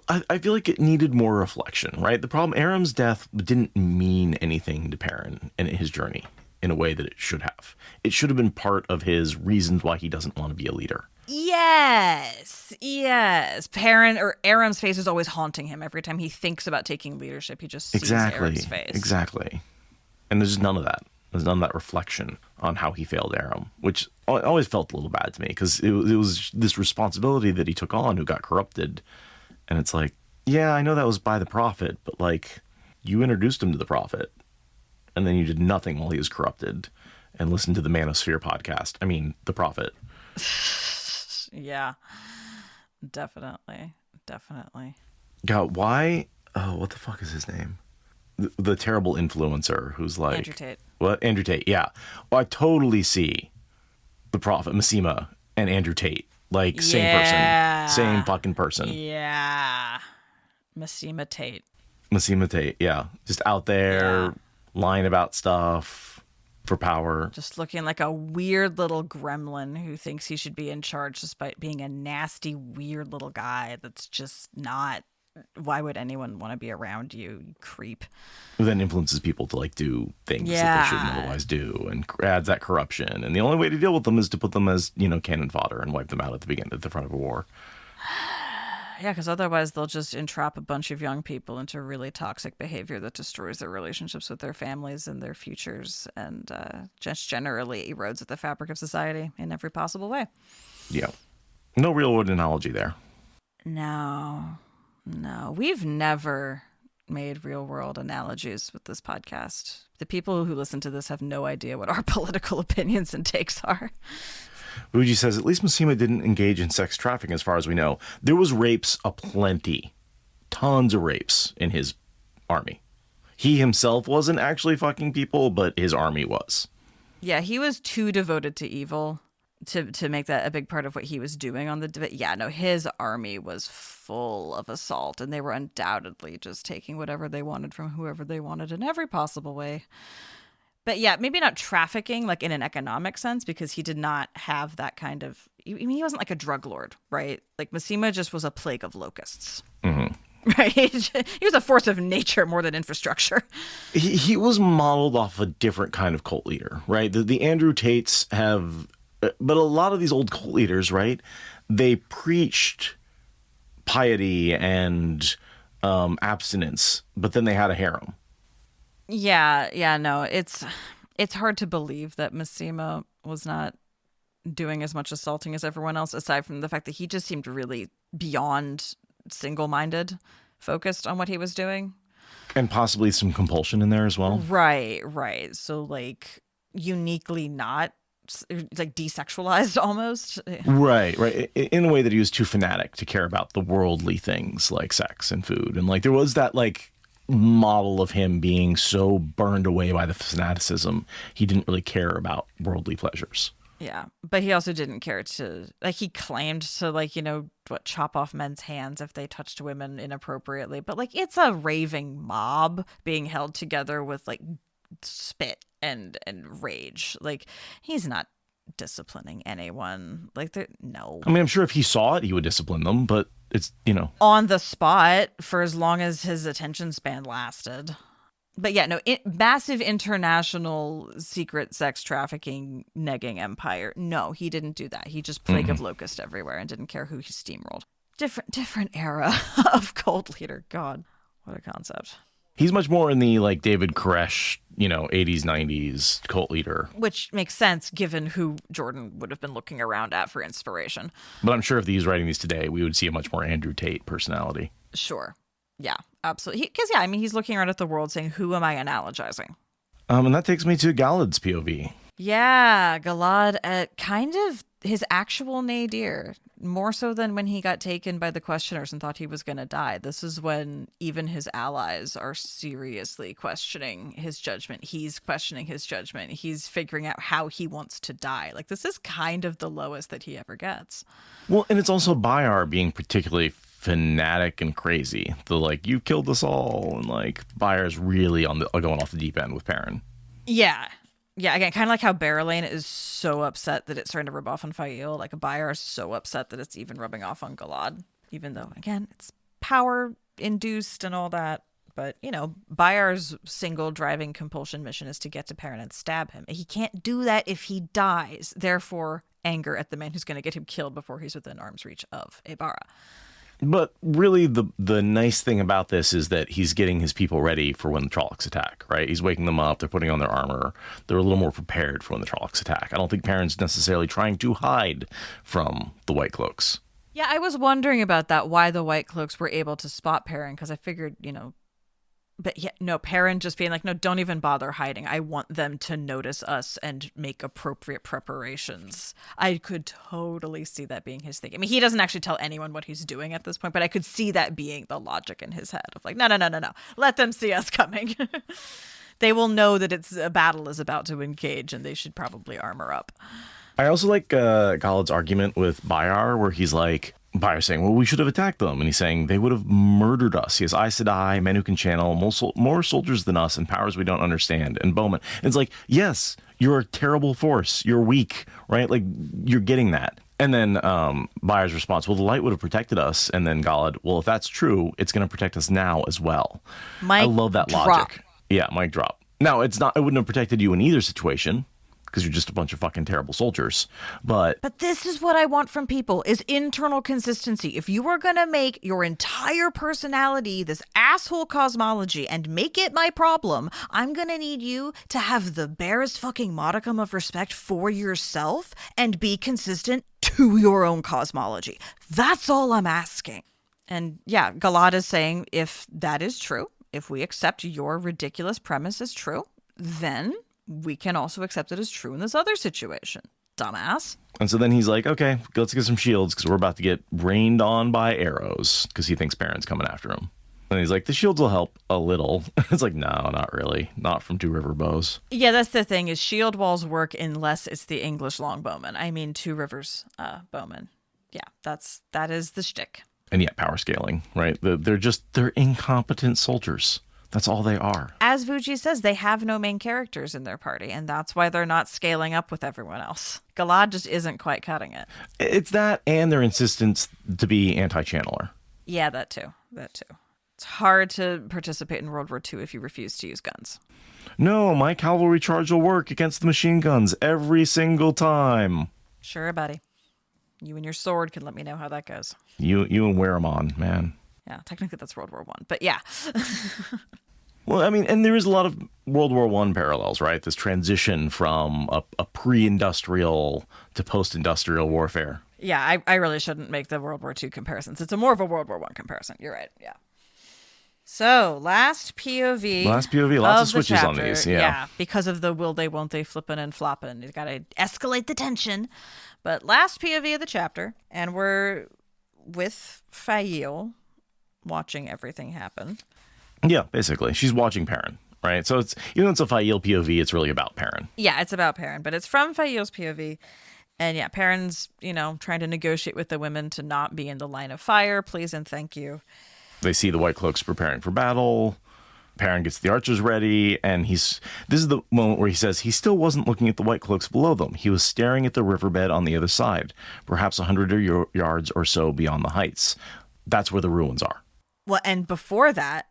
I feel like it needed more reflection, right? The problem, Aram's death didn't mean anything to Perrin in his journey in a way that it should have. It should have been part of his reasons why he doesn't want to be a leader. Yes. Perrin or Aram's face is always haunting him. Every time he thinks about taking leadership, he just sees Aram's face. Exactly. And there's none of that. There's none of that reflection on how he failed Aram, which always felt a little bad to me because it was this responsibility that he took on who got corrupted. And it's like, yeah, I know that was by the prophet, but like, you introduced him to the prophet and then you did nothing while he was corrupted and listened to the Manosphere podcast. I mean, the prophet. Yeah, definitely. God, why? Oh, what the fuck is his name? The terrible influencer who's like... Andrew Tate. What? Andrew Tate, yeah. Well, I totally see the prophet, Massima, and Andrew Tate. Like, same person. Same fucking person. Yeah. Massima Tate, yeah. Just out there, lying about stuff for power. Just looking like a weird little gremlin who thinks he should be in charge despite being a nasty, weird little guy that's just not why would anyone want to be around you, you creep? Who then influences people to like do things that they shouldn't otherwise do, and adds that corruption. And the only way to deal with them is to put them as, you know, cannon fodder and wipe them out at the front of a war. Yeah, because otherwise they'll just entrap a bunch of young people into really toxic behavior that destroys their relationships with their families and their futures, and just generally erodes at the fabric of society in every possible way. Yeah. No real world analogy there. No, we've never made real world analogies with this podcast. The people who listen to this have no idea what our political opinions and takes are. Uji says, at least Massima didn't engage in sex trafficking as far as we know. There was rapes aplenty. Tons of rapes in his army. He himself wasn't actually fucking people, but his army was. Yeah, he was too devoted to evil to make that a big part of what he was doing on the... Yeah, no, his army was full of assault, and they were undoubtedly just taking whatever they wanted from whoever they wanted in every possible way. But yeah, maybe not trafficking, like in an economic sense, because he did not have that kind of... I mean, he wasn't like a drug lord, right? Like, Massima just was a plague of locusts. Mm-hmm. Right? He was a force of nature more than infrastructure. He was modeled off a different kind of cult leader, right? The Andrew Tates have... But a lot of these old cult leaders, right? They preached piety and abstinence, but then they had a harem. Yeah, no, it's hard to believe that Massima was not doing as much assaulting as everyone else, aside from the fact that he just seemed really beyond single-minded, focused on what he was doing. And possibly some compulsion in there as well. Right. So, like, uniquely not, like, desexualized almost. Right. In a way that he was too fanatic to care about the worldly things like sex and food. And, like, there was that, like, model of him being so burned away by the fanaticism, he didn't really care about worldly pleasures. Yeah, but he also didn't care to, like, he claimed to, like, you know, chop off men's hands if they touched women inappropriately. But, like, it's a raving mob being held together with, like, spit and rage. Like, he's not disciplining anyone. Like, no. I mean, I'm sure if he saw it, he would discipline them, but it's, you know. On the spot for as long as his attention span lasted. But yeah, no, massive international secret sex trafficking negging empire. No, he didn't do that. He just plague of locust everywhere and didn't care who he steamrolled. Different era of cult leader. God, what a concept. He's much more in the, like, David Koresh, you know, 80s, 90s cult leader. Which makes sense given who Jordan would have been looking around at for inspiration. But I'm sure if he was writing these today, we would see a much more Andrew Tate personality. Sure. Yeah, absolutely. Because, yeah, I mean, he's looking around at the world saying, who am I analogizing? And that takes me to Galad's POV. Yeah, Galad at kind of his actual nadir, more so than when he got taken by the questioners and thought he was going to die. This is when even his allies are seriously questioning his judgment. He's questioning his judgment. He's figuring out how he wants to die. Like, this is kind of the lowest that he ever gets. Well, and it's also Bayar being particularly fanatic and crazy. The, like, you killed us all, and, like, Bayar's really on the going off the deep end with Perrin. Yeah, again, kind of like how Barrelane is so upset that it's starting to rub off on Fael. Like, Bayar is so upset that it's even rubbing off on Galad, even though, again, it's power-induced and all that. But, you know, Bayar's single driving compulsion mission is to get to Perrin and stab him. He can't do that if he dies. Therefore, anger at the man who's going to get him killed before he's within arm's reach of Ebara. But really, the nice thing about this is that he's getting his people ready for when the Trollocs attack, right? He's waking them up. They're putting on their armor. They're a little more prepared for when the Trollocs attack. I don't think Perrin's necessarily trying to hide from the White Cloaks. Yeah, I was wondering about that, why the White Cloaks were able to spot Perrin, because I figured, you know, but yeah, no, Perrin just being like, no, don't even bother hiding. I want them to notice us and make appropriate preparations. I could totally see that being his thing. I mean, he doesn't actually tell anyone what he's doing at this point, but I could see that being the logic in his head of like, no. Let them see us coming. They will know that a battle is about to engage and they should probably armor up. I also like Galad's argument with Bayar, where he's like, Bayar's saying, well, we should have attacked them. And he's saying they would have murdered us. He has Aes Sedai, men who can channel, more soldiers than us and powers we don't understand, and bowmen. And it's like, yes, you're a terrible force. You're weak, right? Like, you're getting that. And then Bayer's response, well, the light would have protected us. And then Galad, well, if that's true, it's going to protect us now as well. I love that logic. Yeah, mic drop. Now, it wouldn't have protected you in either situation because you're just a bunch of fucking terrible soldiers. But this is what I want from people is internal consistency. If you are going to make your entire personality this asshole cosmology and make it my problem, I'm going to need you to have the barest fucking modicum of respect for yourself and be consistent to your own cosmology. That's all I'm asking. And yeah, Galad is saying if that is true, if we accept your ridiculous premise as true, then we can also accept it as true in this other situation. Dumbass. And so then he's like, okay, let's get some shields because we're about to get rained on by arrows because he thinks Perrin's coming after him. And he's like, the shields will help a little. It's like, no, not really. Not from two river bows. Yeah, that's the thing is shield walls work unless it's the English longbowmen. I mean, Two Rivers bowmen. Yeah, that is the shtick. And yeah, power scaling, right? They're incompetent soldiers. That's all they are. As Vuji says, they have no main characters in their party, and that's why they're not scaling up with everyone else. Galad just isn't quite cutting it. It's that and their insistence to be anti-channeler. Yeah, that too. It's hard to participate in World War II if you refuse to use guns. No, my cavalry charge will work against the machine guns every single time. Sure, buddy. You and your sword can let me know how that goes. You and Weramon, man. Yeah, technically that's World War I, but yeah. Well, I mean, and there is a lot of World War I parallels, right? This transition from a pre-industrial to post-industrial warfare. Yeah, I really shouldn't make the World War II comparisons. It's more of a World War I comparison. You're right, yeah. So, last POV. Lots of switches on these, Yeah, because of the will they, won't they, flippin' and floppin'. You gotta escalate the tension. But last POV of the chapter, and we're with Fail watching everything happen. Yeah, basically. She's watching Perrin, right? So it's, even though it's a Fael POV, it's really about Perrin. Yeah, it's about Perrin, but it's from Fael's POV. And yeah, Perrin's, trying to negotiate with the women to not be in the line of fire. Please and thank you. They see the White Cloaks preparing for battle. Perrin gets the archers ready, and this is the moment where he says he still wasn't looking at the White Cloaks below them. He was staring at the riverbed on the other side, perhaps 100 yards or so beyond the heights. That's where the ruins are. Well, and before that,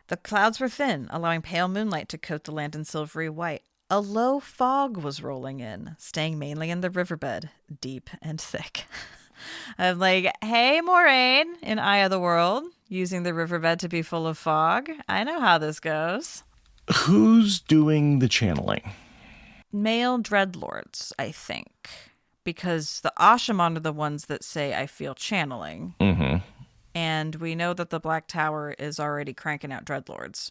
the clouds were thin, allowing pale moonlight to coat the land in silvery white. A low fog was rolling in, staying mainly in the riverbed, deep and thick. I'm like, hey, Moraine, in Eye of the World, using the riverbed to be full of fog. I know how this goes. Who's doing the channeling? Male dreadlords, I think. Because the Ashaman are the ones that say, I feel channeling. Mm-hmm. And we know that the Black Tower is already cranking out dreadlords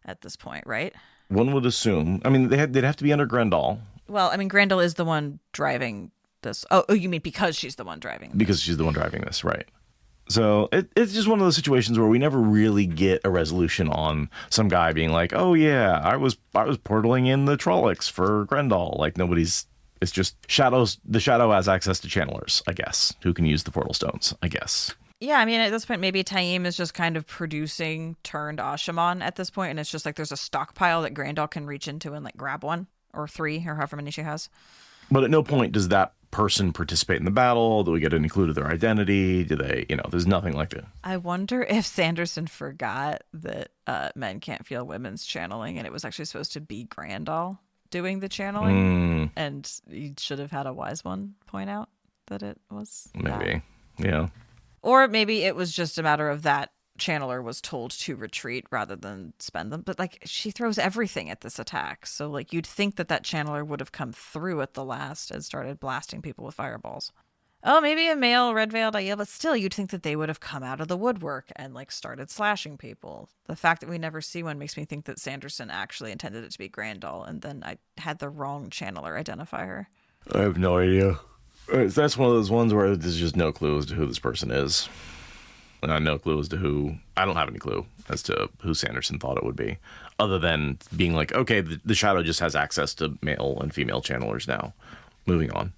at this point, right? One would assume. I mean, they'd have to be under Grendel. Well, I mean, Grendel is the one driving this. Oh, you mean because she's the one driving this? Because she's the one driving this, right. So it's just one of those situations where we never really get a resolution on some guy being like, oh, yeah, I was portaling in the Trollocs for Grendel. Like, it's just shadows. The shadow has access to channelers, I guess, who can use the portal stones, I guess. Yeah, I mean, at this point, maybe Taim is just kind of producing turned Ashaman at this point, and it's just like there's a stockpile that Grendel can reach into and like grab one or three or however many she has. But at no point does that person participate in the battle. Do we get any clue to their identity? Do they, there's nothing like that. I wonder if Sanderson forgot that men can't feel women's channeling, and it was actually supposed to be Grendel doing the channeling, and he should have had a wise one point out that it was maybe, yeah. Or maybe it was just a matter of that channeler was told to retreat rather than spend them. But like she throws everything at this attack. So like you'd think that channeler would have come through at the last and started blasting people with fireballs. Oh, maybe a male red-veiled Aiel, but still you'd think that they would have come out of the woodwork and like started slashing people. The fact that we never see one makes me think that Sanderson actually intended it to be Grendel, and then I had the wrong channeler identifier. I have no idea. That's one of those ones where there's just no clue as to who this person is. No clue as to who. I don't have any clue as to who Sanderson thought it would be, other than being like, okay, the shadow just has access to male and female channelers now. Moving on.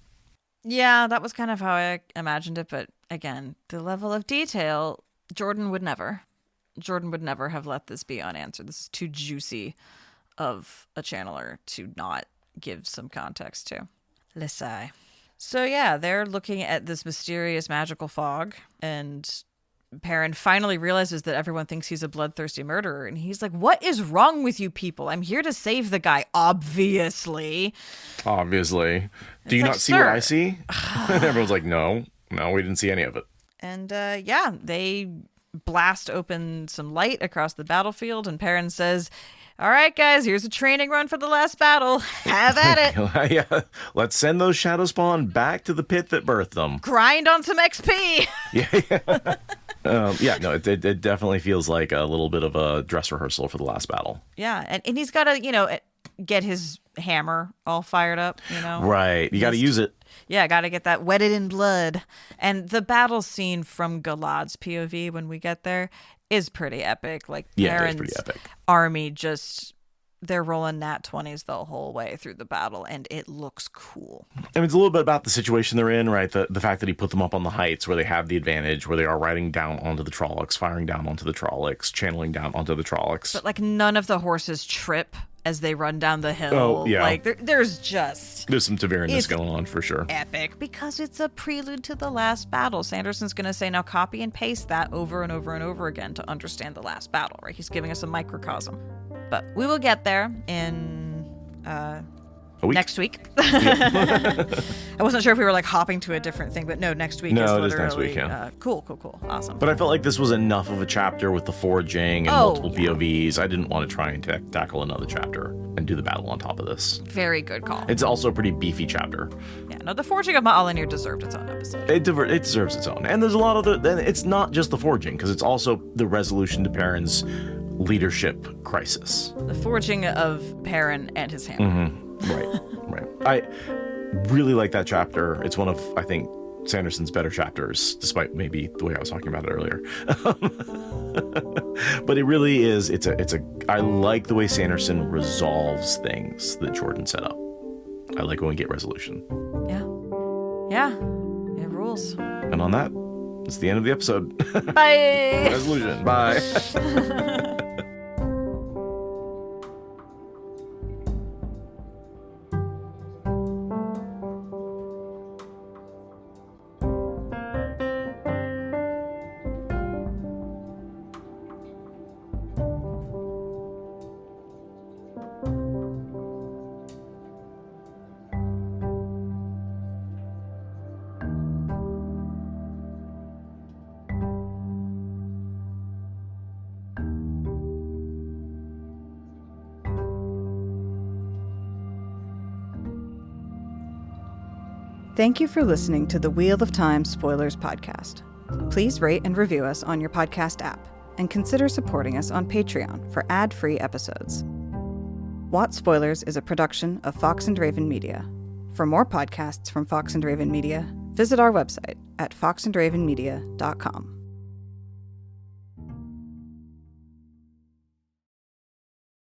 Yeah, that was kind of how I imagined it, but again, the level of detail, Jordan would never have let this be unanswered. This is too juicy of a channeler to not give some context to. Lissai. So yeah, they're looking at this mysterious magical fog, and Perrin finally realizes that everyone thinks he's a bloodthirsty murderer, and he's like, what is wrong with you people? I'm here to save the guy, obviously. Do you like, not see what "Sir." I see? And everyone's like, no, we didn't see any of it. And they blast open some light across the battlefield, and Perrin says, all right, guys, here's a training run for the last battle. Have at it. Yeah, let's send those shadow spawn back to the pit that birthed them. Grind on some XP. It definitely feels like a little bit of a dress rehearsal for the last battle. Yeah, and he's got to, get his hammer all fired up, Right, you got to use it. Yeah, got to get that wetted in blood. And the battle scene from Galad's POV when we get there is pretty epic. Like, Perrin's pretty epic. army they're rolling nat 20s the whole way through the battle, and it looks cool. I mean, it's a little bit about the situation they're in, right? The fact that he put them up on the heights where they have the advantage, where they are riding down onto the Trollocs, firing down onto the Trollocs, channeling down onto the Trollocs. But, like, none of the horses trip as they run down the hill. Oh, yeah. Like, there's some Taverness going on for sure. Epic, because it's a prelude to the last battle. Sanderson's going to say, now copy and paste that over and over and over again to understand the last battle, right? He's giving us a microcosm. But we will get there in next week. I wasn't sure if we were like hopping to a different thing, but no, next week. No, is it is next week, yeah. Cool. Awesome. But I felt like this was enough of a chapter with the forging and multiple POVs. I didn't want to try and tackle another chapter and do the battle on top of this. Very good call. It's also a pretty beefy chapter. Yeah, no, the forging of Ma'alenir deserved its own episode. It deserves its own. And there's a lot of it's not just the forging, because it's also the resolution to Perrin's leadership crisis. The forging of Perrin and his hammer. Mm-hmm. Right. I really like that chapter. It's one of, I think, Sanderson's better chapters, despite maybe the way I was talking about it earlier. But it really is. I like the way Sanderson resolves things that Jordan set up. I like when we get resolution. Yeah. It rules. And on that, it's the end of the episode. Bye. Resolution. Bye. Thank you for listening to the Wheel of Time Spoilers podcast. Please rate and review us on your podcast app, and consider supporting us on Patreon for ad-free episodes. Watt Spoilers is a production of Fox and Raven Media. For more podcasts from Fox and Raven Media, visit our website at foxandravenmedia.com.